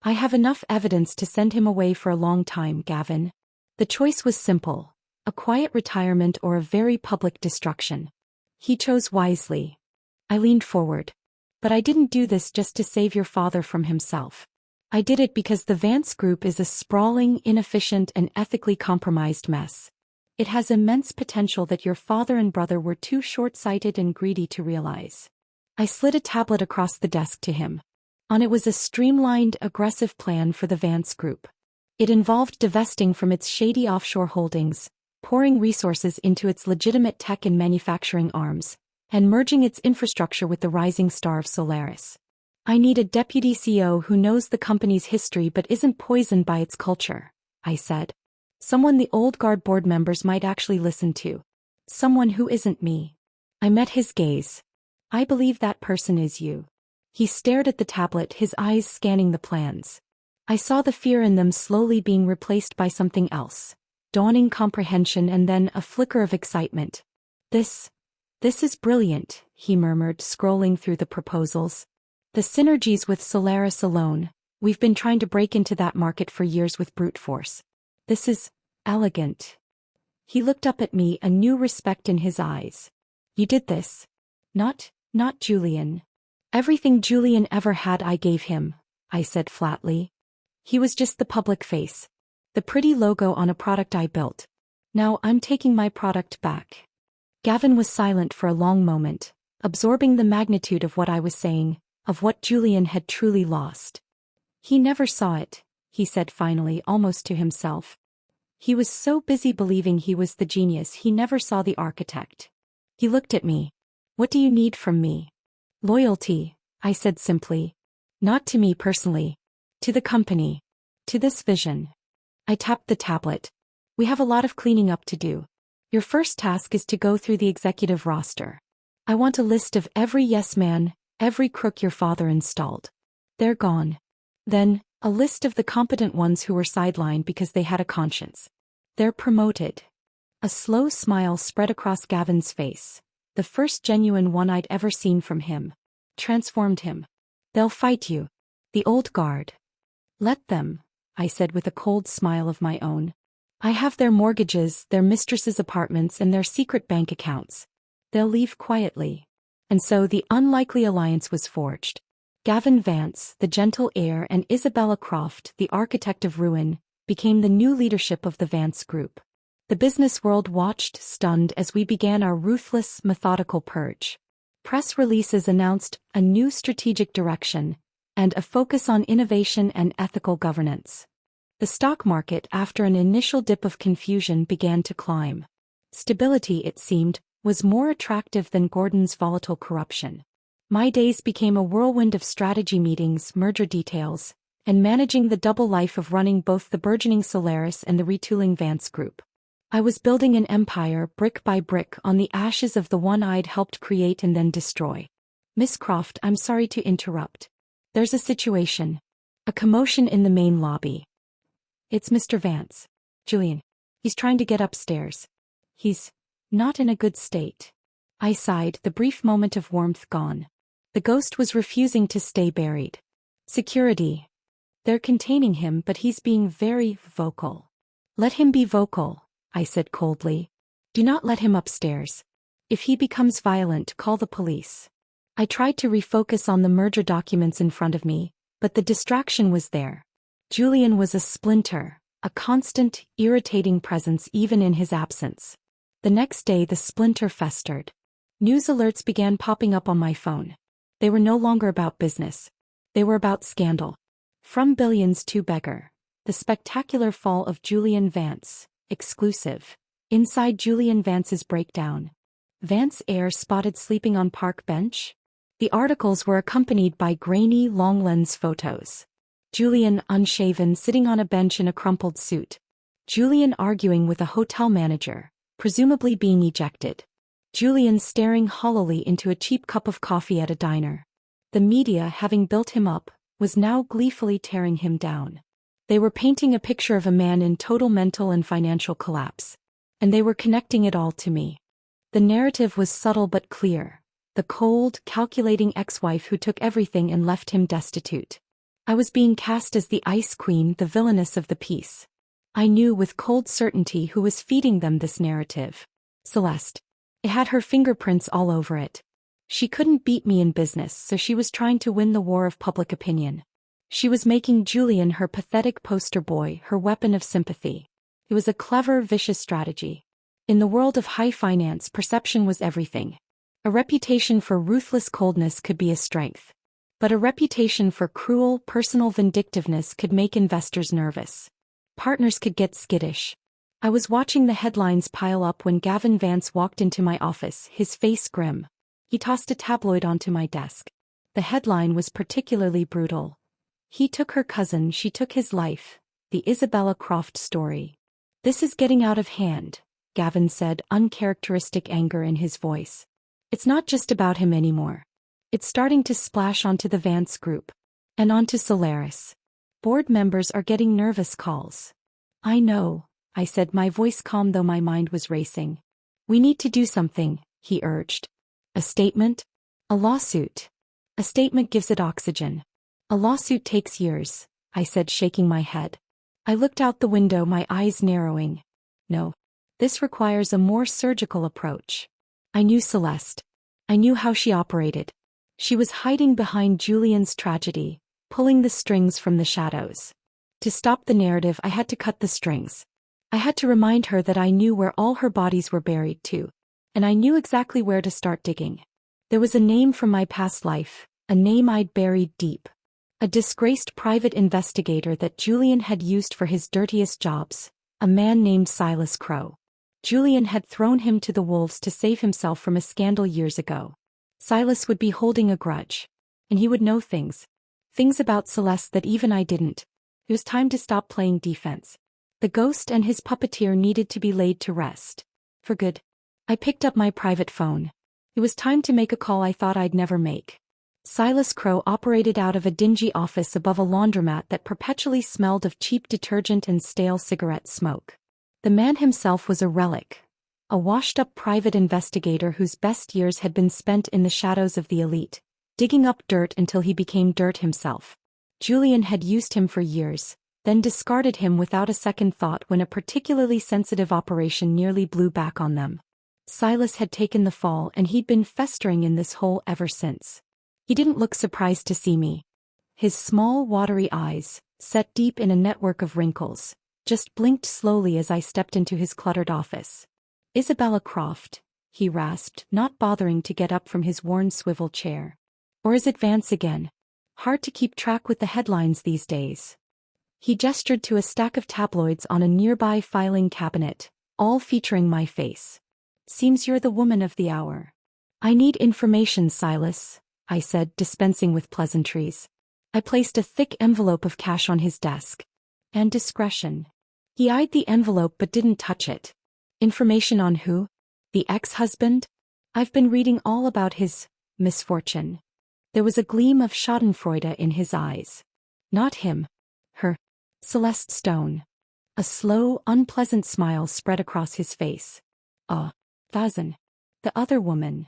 I have enough evidence to send him away for a long time, Gavin. The choice was simple. A quiet retirement or a very public destruction. He chose wisely. I leaned forward. But I didn't do this just to save your father from himself. I did it because the Vance Group is a sprawling, inefficient and ethically compromised mess. It has immense potential that your father and brother were too short-sighted and greedy to realize. I slid a tablet across the desk to him. On it was a streamlined, aggressive plan for the Vance Group. It involved divesting from its shady offshore holdings, pouring resources into its legitimate tech and manufacturing arms, and merging its infrastructure with the rising star of Solaris. I need a deputy CEO who knows the company's history but isn't poisoned by its culture, I said. Someone the old guard board members might actually listen to. Someone who isn't me. I met his gaze. I believe that person is you. He stared at the tablet, his eyes scanning the plans. I saw the fear in them slowly being replaced by something else. Dawning comprehension and then a flicker of excitement. This is brilliant, he murmured, scrolling through the proposals. The synergies with Solaris alone, we've been trying to break into that market for years with brute force. This is elegant. He looked up at me, a new respect in his eyes. You did this. Not Julian. Everything Julian ever had I gave him, I said flatly. He was just the public face. The pretty logo on a product I built. Now I'm taking my product back. Gavin was silent for a long moment, absorbing the magnitude of what I was saying, of what Julian had truly lost. He never saw it, he said finally, almost to himself. He was so busy believing he was the genius he never saw the architect. He looked at me. What do you need from me? Loyalty, I said simply. Not to me personally. To the company. To this vision. I tapped the tablet. We have a lot of cleaning up to do. Your first task is to go through the executive roster. I want a list of every yes man, every crook your father installed. They're gone. Then, a list of the competent ones who were sidelined because they had a conscience. They're promoted. A slow smile spread across Gavin's face, the first genuine one I'd ever seen from him. Transformed him. They'll fight you. The old guard. Let them, I said with a cold smile of my own. I have their mortgages, their mistresses' apartments and their secret bank accounts. They'll leave quietly. And so the unlikely alliance was forged. Gavin Vance, the gentle heir, and Isabella Croft, the architect of ruin, became the new leadership of the Vance Group. The business world watched, stunned, as we began our ruthless, methodical purge. Press releases announced a new strategic direction and a focus on innovation and ethical governance. The stock market, after an initial dip of confusion, began to climb. Stability, it seemed, was more attractive than Gordon's volatile corruption. My days became a whirlwind of strategy meetings, merger details, and managing the double life of running both the burgeoning Solaris and the retooling Vance Group. I was building an empire, brick by brick, on the ashes of the one I'd helped create and then destroy. Miss Croft, I'm sorry to interrupt. There's a situation. A commotion in the main lobby. It's Mr. Vance. Julian. He's trying to get upstairs. He's not in a good state. I sighed, the brief moment of warmth gone. The ghost was refusing to stay buried. Security. They're containing him, but he's being very vocal. Let him be vocal, I said coldly. Do not let him upstairs. If he becomes violent, call the police. I tried to refocus on the merger documents in front of me, but the distraction was there. Julian was a splinter, a constant, irritating presence even in his absence. The next day the splinter festered. News alerts began popping up on my phone. They were no longer about business. They were about scandal. From billions to beggar. The spectacular fall of Julian Vance. Exclusive. Inside Julian Vance's breakdown. Vance heir spotted sleeping on park bench? The articles were accompanied by grainy, long-lens photos. Julian, unshaven, sitting on a bench in a crumpled suit. Julian arguing with a hotel manager, presumably being ejected. Julian staring hollowly into a cheap cup of coffee at a diner. The media, having built him up, was now gleefully tearing him down. They were painting a picture of a man in total mental and financial collapse. And they were connecting it all to me. The narrative was subtle but clear. The cold, calculating ex-wife who took everything and left him destitute. I was being cast as the ice queen, the villainess of the piece. I knew with cold certainty who was feeding them this narrative. Celeste. It had her fingerprints all over it. She couldn't beat me in business, so she was trying to win the war of public opinion. She was making Julian her pathetic poster boy, her weapon of sympathy. It was a clever, vicious strategy. In the world of high finance, perception was everything. A reputation for ruthless coldness could be a strength. But a reputation for cruel, personal vindictiveness could make investors nervous. Partners could get skittish. I was watching the headlines pile up when Gavin Vance walked into my office, his face grim. He tossed a tabloid onto my desk. The headline was particularly brutal. He took her cousin, she took his life. The Isabella Croft story. This is getting out of hand, Gavin said, uncharacteristic anger in his voice. It's not just about him anymore. It's starting to splash onto the Vance Group. And onto Solaris. Board members are getting nervous calls. I know, I said, my voice calm though my mind was racing. We need to do something, he urged. A statement? A lawsuit. A statement gives it oxygen. A lawsuit takes years, I said, shaking my head. I looked out the window, my eyes narrowing. No. This requires a more surgical approach. I knew Celeste. I knew how she operated. She was hiding behind Julian's tragedy, pulling the strings from the shadows. To stop the narrative, I had to cut the strings. I had to remind her that I knew where all her bodies were buried too. And I knew exactly where to start digging. There was a name from my past life, a name I'd buried deep. A disgraced private investigator that Julian had used for his dirtiest jobs, a man named Silas Crow. Julian had thrown him to the wolves to save himself from a scandal years ago. Silas would be holding a grudge. And he would know things. Things about Celeste that even I didn't. It was time to stop playing defense. The ghost and his puppeteer needed to be laid to rest. For good. I picked up my private phone. It was time to make a call I thought I'd never make. Silas Crow operated out of a dingy office above a laundromat that perpetually smelled of cheap detergent and stale cigarette smoke. The man himself was a relic. A washed-up private investigator whose best years had been spent in the shadows of the elite, digging up dirt until he became dirt himself. Julian had used him for years, then discarded him without a second thought when a particularly sensitive operation nearly blew back on them. Silas had taken the fall and he'd been festering in this hole ever since. He didn't look surprised to see me. His small, watery eyes, set deep in a network of wrinkles, just blinked slowly as I stepped into his cluttered office. Isabella Croft, he rasped, not bothering to get up from his worn swivel chair. Or is it Vance again? Hard to keep track with the headlines these days. He gestured to a stack of tabloids on a nearby filing cabinet, all featuring my face. Seems you're the woman of the hour. I need information, Silas, I said, dispensing with pleasantries. I placed a thick envelope of cash on his desk. And discretion. He eyed the envelope but didn't touch it. Information on who? The ex-husband? I've been reading all about his misfortune. There was a gleam of schadenfreude in his eyes. Not him. Her. Celeste Stone. A slow, unpleasant smile spread across his face. Fazen. The other woman.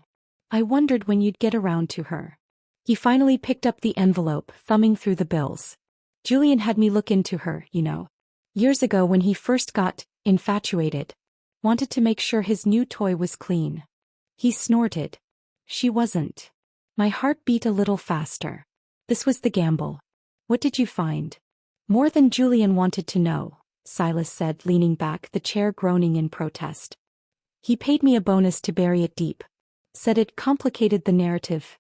I wondered when you'd get around to her. He finally picked up the envelope, thumbing through the bills. Julian had me look into her, you know. Years ago when he first got infatuated. Wanted to make sure his new toy was clean. He snorted. She wasn't. My heart beat a little faster. This was the gamble. What did you find? More than Julian wanted to know, Silas said, leaning back, the chair groaning in protest. He paid me a bonus to bury it deep. Said it complicated the narrative.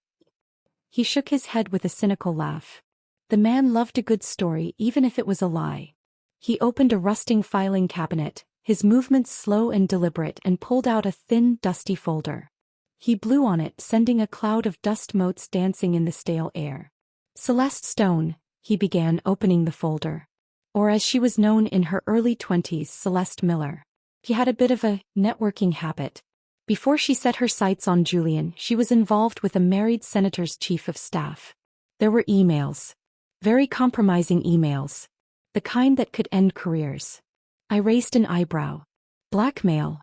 He shook his head with a cynical laugh. The man loved a good story even if it was a lie. He opened a rusting filing cabinet, his movements slow and deliberate, and pulled out a thin, dusty folder. He blew on it, sending a cloud of dust motes dancing in the stale air. Celeste Stone, he began, opening the folder. Or as she was known in her early 20s, Celeste Miller. He had a bit of a networking habit. Before she set her sights on Julian, she was involved with a married senator's chief of staff. There were emails. Very compromising emails. The kind that could end careers. I raised an eyebrow. Blackmail.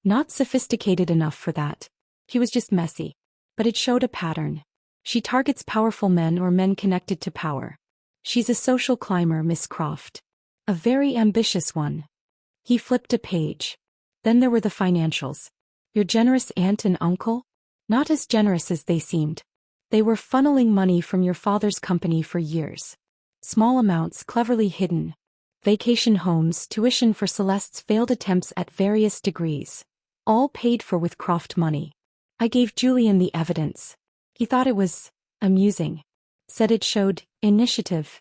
Not sophisticated enough for that. He was just messy. But it showed a pattern. She targets powerful men or men connected to power. She's a social climber, Miss Croft. A very ambitious one. He flipped a page. Then there were the financials. Your generous aunt and uncle? Not as generous as they seemed. They were funneling money from your father's company for years. Small amounts cleverly hidden. Vacation homes, tuition for Celeste's failed attempts at various degrees. All paid for with Croft money. I gave Julian the evidence. He thought it was amusing. Said it showed initiative.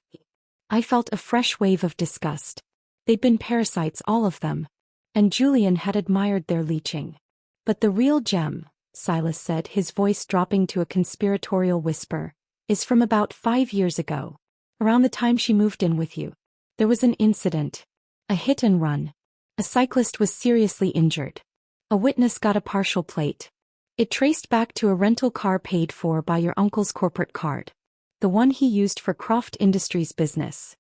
I felt a fresh wave of disgust. They'd been parasites, all of them. And Julian had admired their leeching. But the real gem, Silas said, his voice dropping to a conspiratorial whisper, is from about 5 years ago. Around the time she moved in with you. There was an incident. A hit and run. A cyclist was seriously injured. A witness got a partial plate. It traced back to a rental car paid for by your uncle's corporate card. The one he used for Croft Industries business.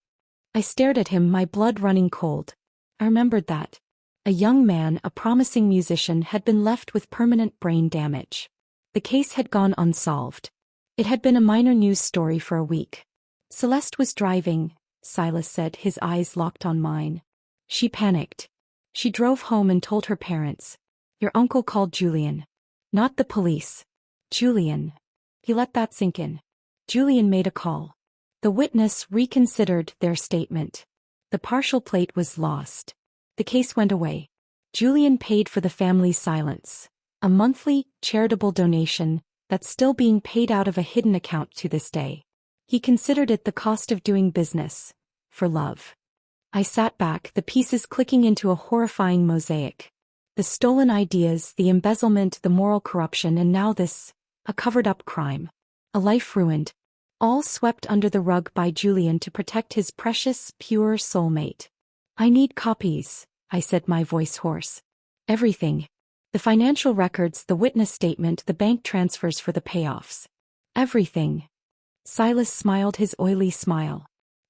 I stared at him, my blood running cold. I remembered that. A young man, a promising musician, had been left with permanent brain damage. The case had gone unsolved. It had been a minor news story for a week. Celeste was driving, Silas said, his eyes locked on mine. She panicked. She drove home and told her parents. Your uncle called Julian. Not the police. Julian. He let that sink in. Julian made a call. The witness reconsidered their statement. The partial plate was lost. The case went away. Julian paid for the family's silence. A monthly, charitable donation that's still being paid out of a hidden account to this day. He considered it the cost of doing business. For love. I sat back, the pieces clicking into a horrifying mosaic. The stolen ideas, the embezzlement, the moral corruption, and now this. A covered-up crime. A life ruined. All swept under the rug by Julian to protect his precious, pure soulmate. I need copies, I said, my voice hoarse. Everything. The financial records, the witness statement, the bank transfers for the payoffs. Everything. Silas smiled his oily smile.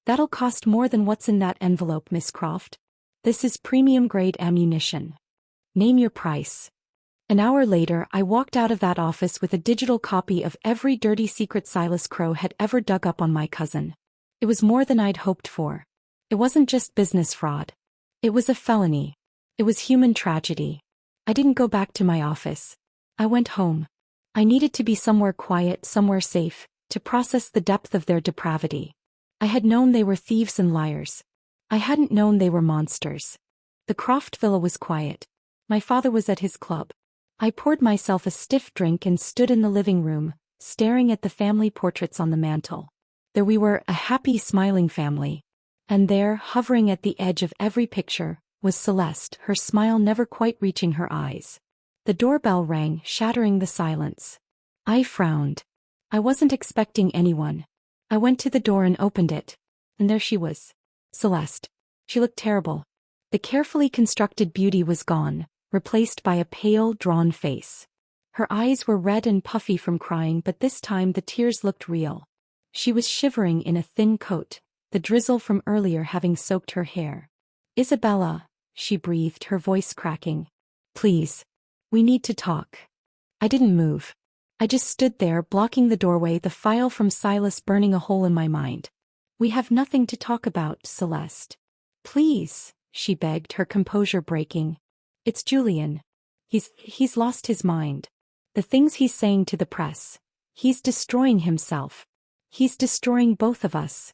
That'll cost more than what's in that envelope, Miss Croft. This is premium-grade ammunition. Name your price. An hour later, I walked out of that office with a digital copy of every dirty secret Silas Crow had ever dug up on my cousin. It was more than I'd hoped for. It wasn't just business fraud. It was a felony. It was human tragedy. I didn't go back to my office. I went home. I needed to be somewhere quiet, somewhere safe, to process the depth of their depravity. I had known they were thieves and liars. I hadn't known they were monsters. The Croft villa was quiet. My father was at his club. I poured myself a stiff drink and stood in the living room, staring at the family portraits on the mantel. There we were, a happy, smiling family. And there, hovering at the edge of every picture, was Celeste, her smile never quite reaching her eyes. The doorbell rang, shattering the silence. I frowned. I wasn't expecting anyone. I went to the door and opened it. And there she was. Celeste. She looked terrible. The carefully constructed beauty was gone, replaced by a pale, drawn face. Her eyes were red and puffy from crying, but this time the tears looked real. She was shivering in a thin coat, the drizzle from earlier having soaked her hair. "Isabella," she breathed, her voice cracking. "Please. We need to talk." I didn't move. I just stood there, blocking the doorway, the file from Silas burning a hole in my mind. "We have nothing to talk about, Celeste. Please," she begged, her composure breaking. "It's Julian. He's lost his mind. The things he's saying to the press. He's destroying himself. He's destroying both of us."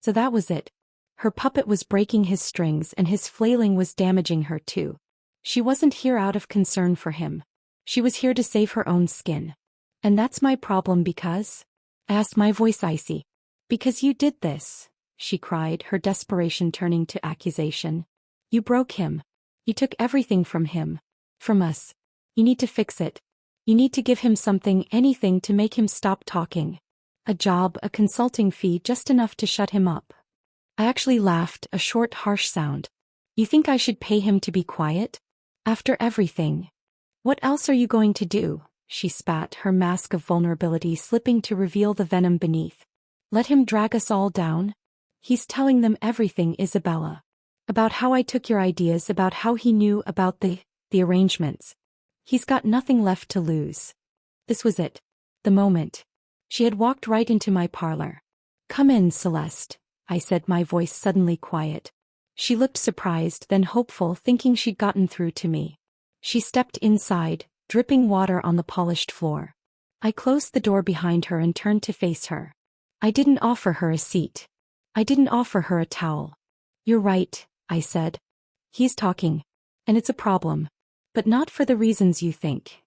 So that was it. Her puppet was breaking his strings, and his flailing was damaging her too. She wasn't here out of concern for him. She was here to save her own skin. "And that's my problem because?" I asked, my voice icy. "Because you did this," she cried, her desperation turning to accusation. "You broke him. You took everything from him. From us. You need to fix it. You need to give him something, anything to make him stop talking. A job, a consulting fee, just enough to shut him up." I actually laughed, a short, harsh sound. "You think I should pay him to be quiet? After everything? What else are you going to do?" She spat, her mask of vulnerability slipping to reveal the venom beneath. "Let him drag us all down? He's telling them everything, Isabella. About how I took your ideas, about how he knew about the arrangements. He's got nothing left to lose." This was it. The moment. She had walked right into my parlor. "Come in, Celeste," I said, my voice suddenly quiet. She looked surprised, then hopeful, thinking she'd gotten through to me. She stepped inside, dripping water on the polished floor. I closed the door behind her and turned to face her. I didn't offer her a seat. I didn't offer her a towel. "You're right," I said. "He's talking. And it's a problem. But not for the reasons you think."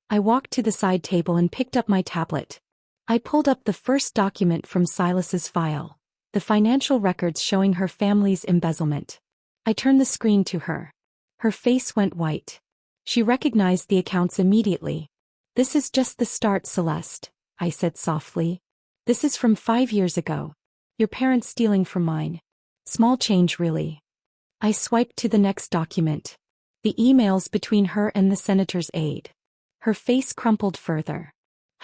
I walked to the side table and picked up my tablet. I pulled up the first document from Silas's file, the financial records showing her family's embezzlement. I turned the screen to her. Her face went white. She recognized the accounts immediately. "This is just the start, Celeste," I said softly. "This is from 5 years ago. Your parents stealing from mine. Small change, really." I swiped to the next document. The emails between her and the senator's aide. Her face crumpled further.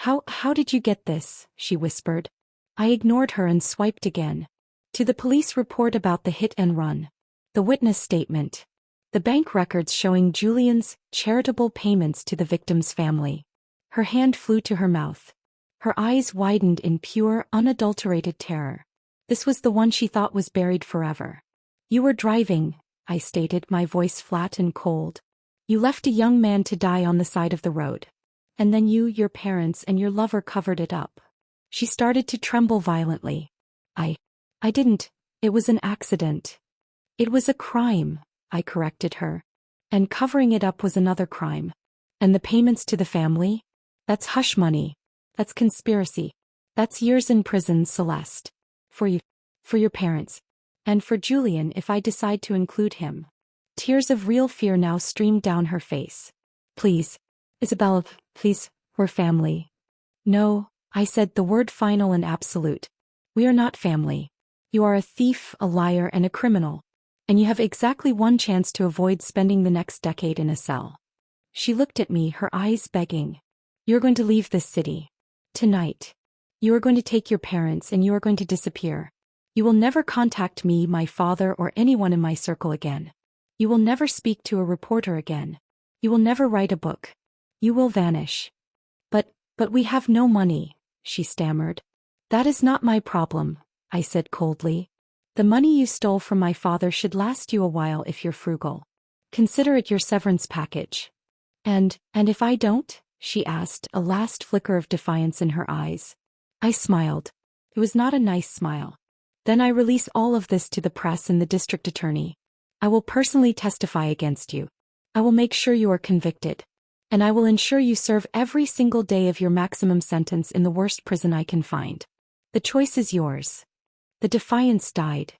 How did you get this?" she whispered. I ignored her and swiped again. To the police report about the hit and run. The witness statement. The bank records showing Julian's charitable payments to the victim's family. Her hand flew to her mouth. Her eyes widened in pure, unadulterated terror. This was the one she thought was buried forever. "You were driving," I stated, my voice flat and cold. "You left a young man to die on the side of the road. And then you, your parents, and your lover covered it up." She started to tremble violently. I didn't. It was an accident. "It was a crime," I corrected her. "And covering it up was another crime. And the payments to the family? That's hush money. That's conspiracy. That's years in prison, Celeste. For you. For your parents. And for Julian if I decide to include him." Tears of real fear now streamed down her face. "Please. Isabella, please, we're family." "No," I said, the word final and absolute. "We are not family. You are a thief, a liar, and a criminal. And you have exactly one chance to avoid spending the next decade in a cell." She looked at me, her eyes begging. "You're going to leave this city. Tonight. You are going to take your parents and you are going to disappear. You will never contact me, my father, or anyone in my circle again. You will never speak to a reporter again. You will never write a book. You will vanish." But we have no money," she stammered. "That is not my problem," I said coldly. "The money you stole from my father should last you a while if you're frugal. Consider it your severance package." And if I don't?" she asked, a last flicker of defiance in her eyes. I smiled. It was not a nice smile. "Then I release all of this to the press and the district attorney. I will personally testify against you. I will make sure you are convicted. And I will ensure you serve every single day of your maximum sentence in the worst prison I can find. The choice is yours." The defiance died.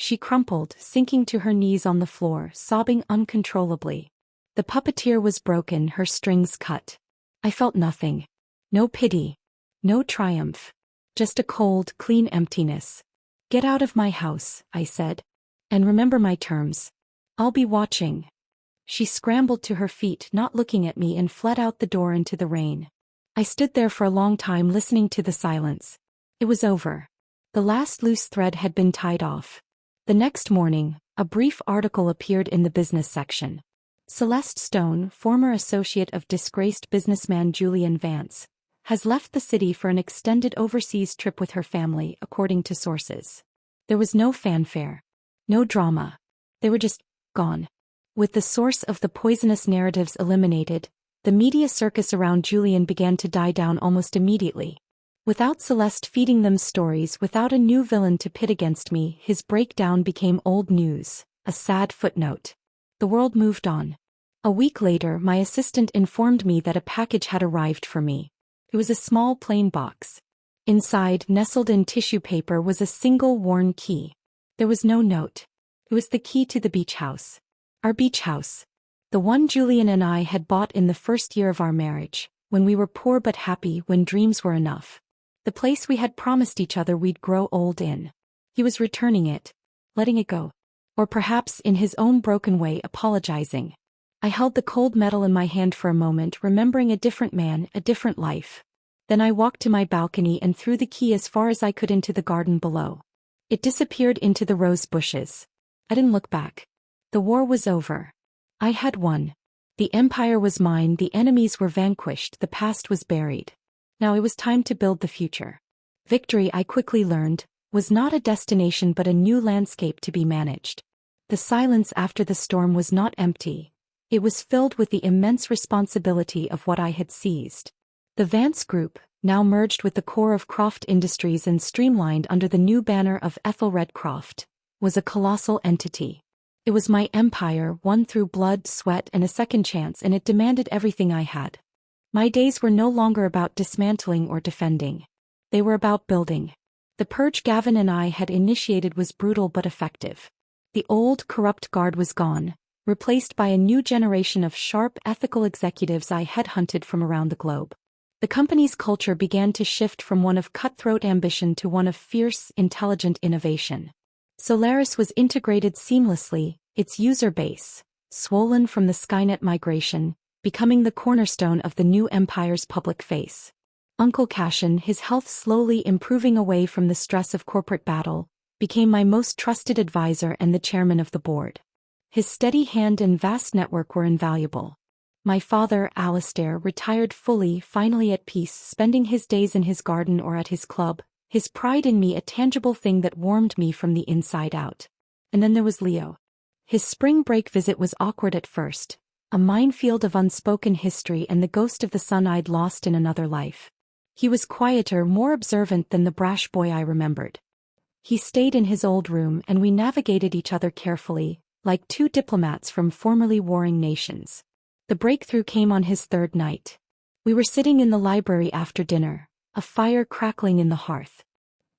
She crumpled, sinking to her knees on the floor, sobbing uncontrollably. The puppeteer was broken, her strings cut. I felt nothing. No pity. No triumph. Just a cold, clean emptiness. Get out of my house, I said. And remember my terms. I'll be watching. She scrambled to her feet, not looking at me, and fled out the door into the rain. I stood there for a long time listening to the silence. It was over. The last loose thread had been tied off. The next morning, a brief article appeared in the business section. Celeste Stone, former associate of disgraced businessman Julian Vance, has left the city for an extended overseas trip with her family, according to sources. There was no fanfare. No drama. They were just gone. With the source of the poisonous narratives eliminated, the media circus around Julian began to die down almost immediately. Without Celeste feeding them stories, without a new villain to pit against me, his breakdown became old news, a sad footnote. The world moved on. A week later, my assistant informed me that a package had arrived for me. It was a small plain box. Inside, nestled in tissue paper, was a single worn key. There was no note. It was the key to the beach house. Our beach house. The one Julian and I had bought in the first year of our marriage, when we were poor but happy, when dreams were enough. The place we had promised each other we'd grow old in. He was returning it. Letting it go. Or perhaps in his own broken way apologizing. I held the cold metal in my hand for a moment, remembering a different man, a different life. Then I walked to my balcony and threw the key as far as I could into the garden below. It disappeared into the rose bushes. I didn't look back. The war was over. I had won. The empire was mine, the enemies were vanquished, the past was buried. Now it was time to build the future. Victory, I quickly learned, was not a destination but a new landscape to be managed. The silence after the storm was not empty. It was filled with the immense responsibility of what I had seized. The Vance Group, now merged with the core of Croft Industries and streamlined under the new banner of Ethelred Croft, was a colossal entity. It was my empire, won through blood, sweat, and a second chance, and it demanded everything I had. My days were no longer about dismantling or defending. They were about building. The purge Gavin and I had initiated was brutal but effective. The old, corrupt guard was gone, replaced by a new generation of sharp, ethical executives I headhunted from around the globe. The company's culture began to shift from one of cutthroat ambition to one of fierce, intelligent innovation. Solaris was integrated seamlessly, its user base, swollen from the Skynet migration, becoming the cornerstone of the new empire's public face. Uncle Cashin, his health slowly improving away from the stress of corporate battle, became my most trusted advisor and the chairman of the board. His steady hand and vast network were invaluable. My father, Alistair, retired fully, finally at peace, spending his days in his garden or at his club, his pride in me a tangible thing that warmed me from the inside out. And then there was Leo. His spring break visit was awkward at first, a minefield of unspoken history and the ghost of the son I'd lost in another life. He was quieter, more observant than the brash boy I remembered. He stayed in his old room and we navigated each other carefully, like two diplomats from formerly warring nations. The breakthrough came on his third night. We were sitting in the library after dinner, a fire crackling in the hearth.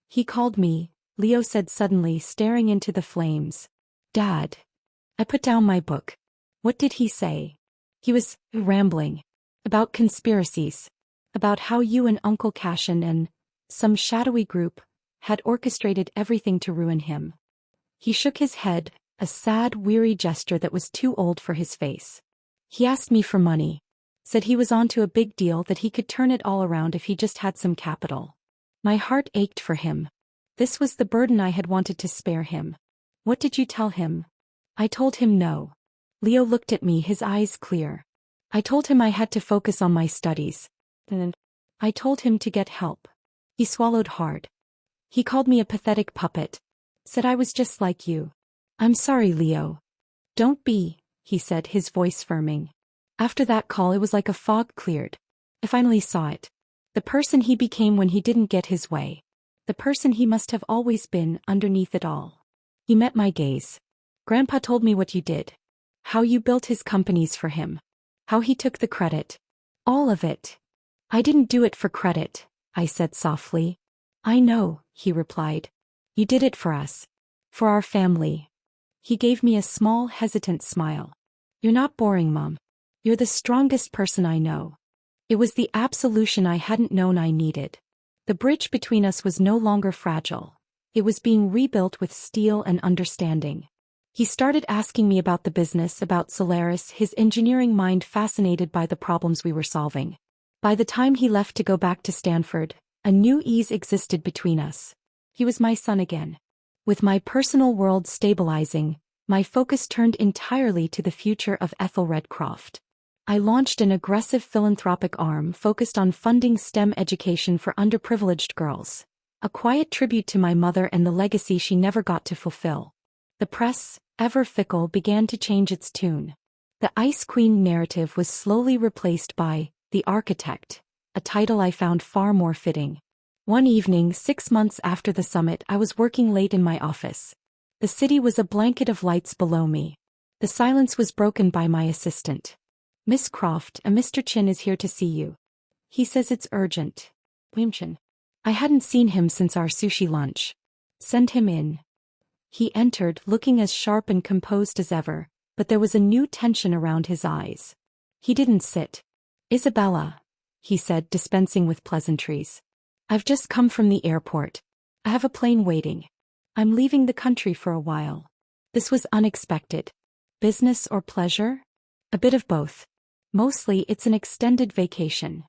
He called me, Leo said suddenly, staring into the flames. Dad. I put down my book. What did he say? He was rambling. About conspiracies. About how you and Uncle Cashin and some shadowy group had orchestrated everything to ruin him. He shook his head, a sad, weary gesture that was too old for his face. He asked me for money. Said he was onto a big deal, that he could turn it all around if he just had some capital. My heart ached for him. This was the burden I had wanted to spare him. What did you tell him? I told him no. Leo looked at me, his eyes clear. I told him I had to focus on my studies. And I told him to get help. He swallowed hard. He called me a pathetic puppet. Said I was just like you. I'm sorry, Leo. Don't be, he said, his voice firming. After that call it was like a fog cleared. I finally saw it. The person he became when he didn't get his way. The person he must have always been underneath it all. He met my gaze. Grandpa told me what you did. How you built his companies for him. How he took the credit. All of it. I didn't do it for credit, I said softly. I know, he replied. You did it for us. For our family. He gave me a small, hesitant smile. You're not boring, Mom. You're the strongest person I know. It was the absolution I hadn't known I needed. The bridge between us was no longer fragile. It was being rebuilt with steel and understanding. He started asking me about the business, about Solaris, his engineering mind fascinated by the problems we were solving. By the time he left to go back to Stanford, a new ease existed between us. He was my son again. With my personal world stabilizing, my focus turned entirely to the future of Ethelred Croft. I launched an aggressive philanthropic arm focused on funding STEM education for underprivileged girls. A quiet tribute to my mother and the legacy she never got to fulfill. The press, ever fickle, began to change its tune. The Ice Queen narrative was slowly replaced by The Architect, a title I found far more fitting. One evening, 6 months after the summit, I was working late in my office. The city was a blanket of lights below me. The silence was broken by my assistant. Miss Croft, a Mr. Chin is here to see you. He says it's urgent. Chin. I hadn't seen him since our sushi lunch. Send him in. He entered, looking as sharp and composed as ever, but there was a new tension around his eyes. He didn't sit. Isabella, he said, dispensing with pleasantries. I've just come from the airport. I have a plane waiting. I'm leaving the country for a while. This was unexpected. Business or pleasure? A bit of both. Mostly it's an extended vacation.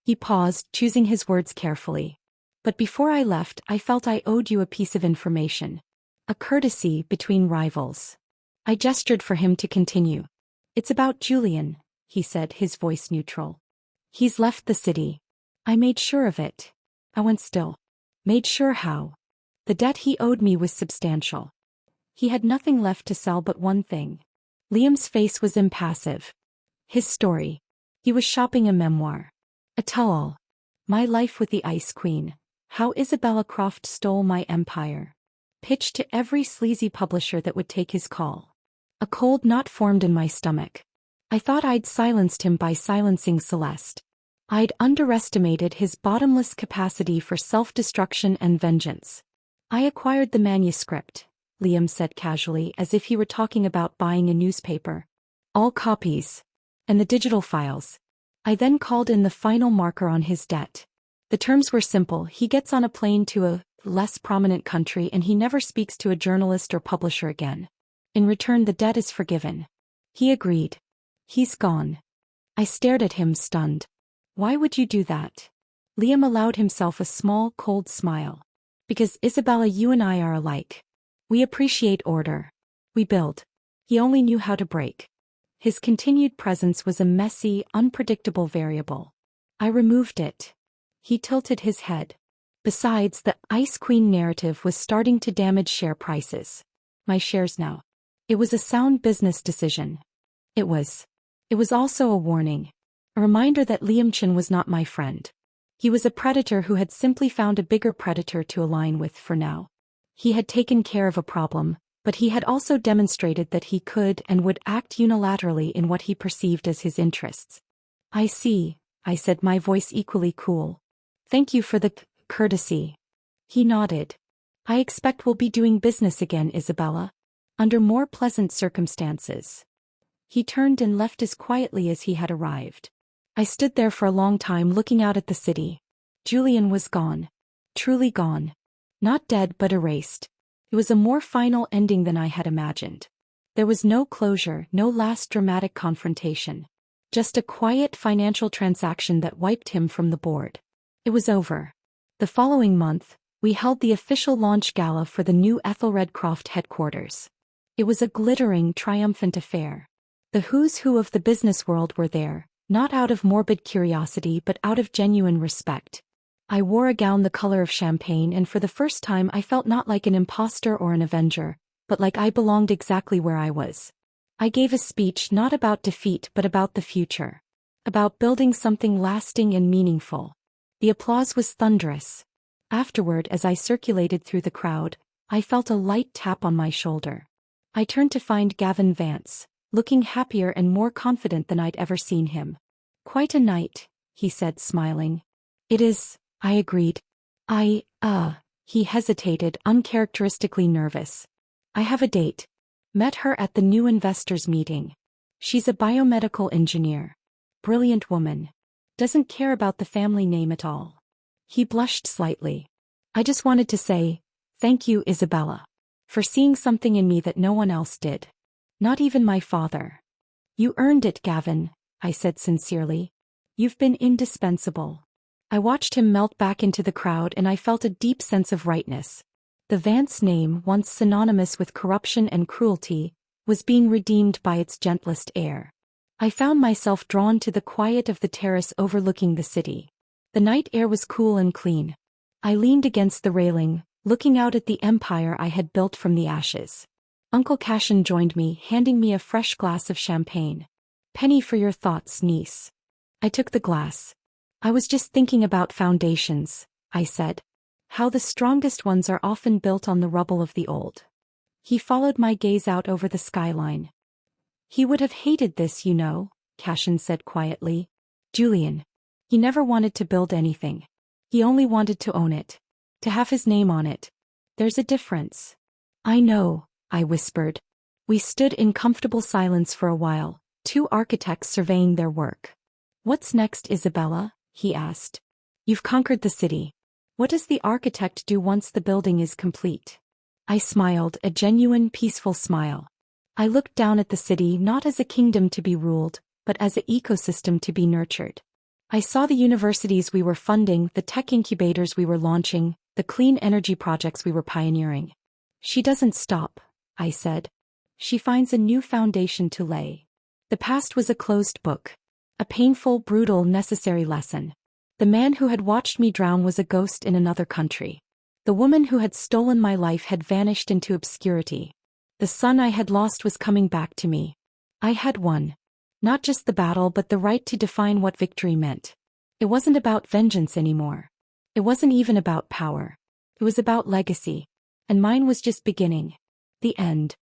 He paused, choosing his words carefully. But before I left, I felt I owed you a piece of information. A courtesy between rivals. I gestured for him to continue. It's about Julian, he said, his voice neutral. He's left the city. I made sure of it. I went still. Made sure how? The debt he owed me was substantial. He had nothing left to sell but one thing. Liam's face was impassive. His story. He was shopping a memoir. A tell-all. My life with the Ice Queen. How Isabella Croft stole my empire. Pitched to every sleazy publisher that would take his call. A cold knot formed in my stomach. I thought I'd silenced him by silencing Celeste. I'd underestimated his bottomless capacity for self-destruction and vengeance. I acquired the manuscript, Liam said casually, as if he were talking about buying a newspaper. All copies. And the digital files. I then called in the final marker on his debt. The terms were simple. He gets on a plane to a less prominent country and he never speaks to a journalist or publisher again. In return, the debt is forgiven. He agreed. He's gone. I stared at him, stunned. Why would you do that? Liam allowed himself a small, cold smile. Because, Isabella, you and I are alike. We appreciate order. We build. He only knew how to break. His continued presence was a messy, unpredictable variable. I removed it. He tilted his head. Besides, the Ice Queen narrative was starting to damage share prices. My shares now. It was a sound business decision. It was also a warning. A reminder that Liam Chin was not my friend. He was a predator who had simply found a bigger predator to align with for now. He had taken care of a problem, but he had also demonstrated that he could and would act unilaterally in what he perceived as his interests. I see, I said, my voice equally cool. Thank you for the courtesy. He nodded. I expect we'll be doing business again, Isabella. Under more pleasant circumstances. He turned and left as quietly as he had arrived. I stood there for a long time looking out at the city. Julian was gone. Truly gone. Not dead but erased. It was a more final ending than I had imagined. There was no closure, no last dramatic confrontation. Just a quiet financial transaction that wiped him from the board. It was over. The following month, we held the official launch gala for the new Ethelred Croft headquarters. It was a glittering, triumphant affair. The who's who of the business world were there, not out of morbid curiosity but out of genuine respect. I wore a gown the color of champagne, and for the first time I felt not like an imposter or an avenger, but like I belonged exactly where I was. I gave a speech not about defeat but about the future. About building something lasting and meaningful. The applause was thunderous. Afterward, as I circulated through the crowd, I felt a light tap on my shoulder. I turned to find Gavin Vance, looking happier and more confident than I'd ever seen him. Quite a night, he said, smiling. It is, I agreed. He hesitated, uncharacteristically nervous. I have a date. Met her at the new investors meeting. She's a biomedical engineer. Brilliant woman. Doesn't care about the family name at all. He blushed slightly. I just wanted to say, thank you, Isabella. For seeing something in me that no one else did. Not even my father. You earned it, Gavin, I said sincerely. You've been indispensable. I watched him melt back into the crowd and I felt a deep sense of rightness. The Vance name, once synonymous with corruption and cruelty, was being redeemed by its gentlest air. I found myself drawn to the quiet of the terrace overlooking the city. The night air was cool and clean. I leaned against the railing, looking out at the empire I had built from the ashes. Uncle Cashin joined me, handing me a fresh glass of champagne. Penny for your thoughts, niece. I took the glass. I was just thinking about foundations, I said. How the strongest ones are often built on the rubble of the old. He followed my gaze out over the skyline. He would have hated this, you know, Cashin said quietly. Julian. He never wanted to build anything. He only wanted to own it. To have his name on it. There's a difference. I know, I whispered. We stood in comfortable silence for a while, two architects surveying their work. What's next, Isabella? He asked. You've conquered the city. What does the architect do once the building is complete? I smiled, a genuine, peaceful smile. I looked down at the city not as a kingdom to be ruled, but as an ecosystem to be nurtured. I saw the universities we were funding, the tech incubators we were launching, the clean energy projects we were pioneering. She doesn't stop, I said. She finds a new foundation to lay. The past was a closed book. A painful, brutal, necessary lesson. The man who had watched me drown was a ghost in another country. The woman who had stolen my life had vanished into obscurity. The son I had lost was coming back to me. I had won. Not just the battle but the right to define what victory meant. It wasn't about vengeance anymore. It wasn't even about power. It was about legacy. And mine was just beginning. The end.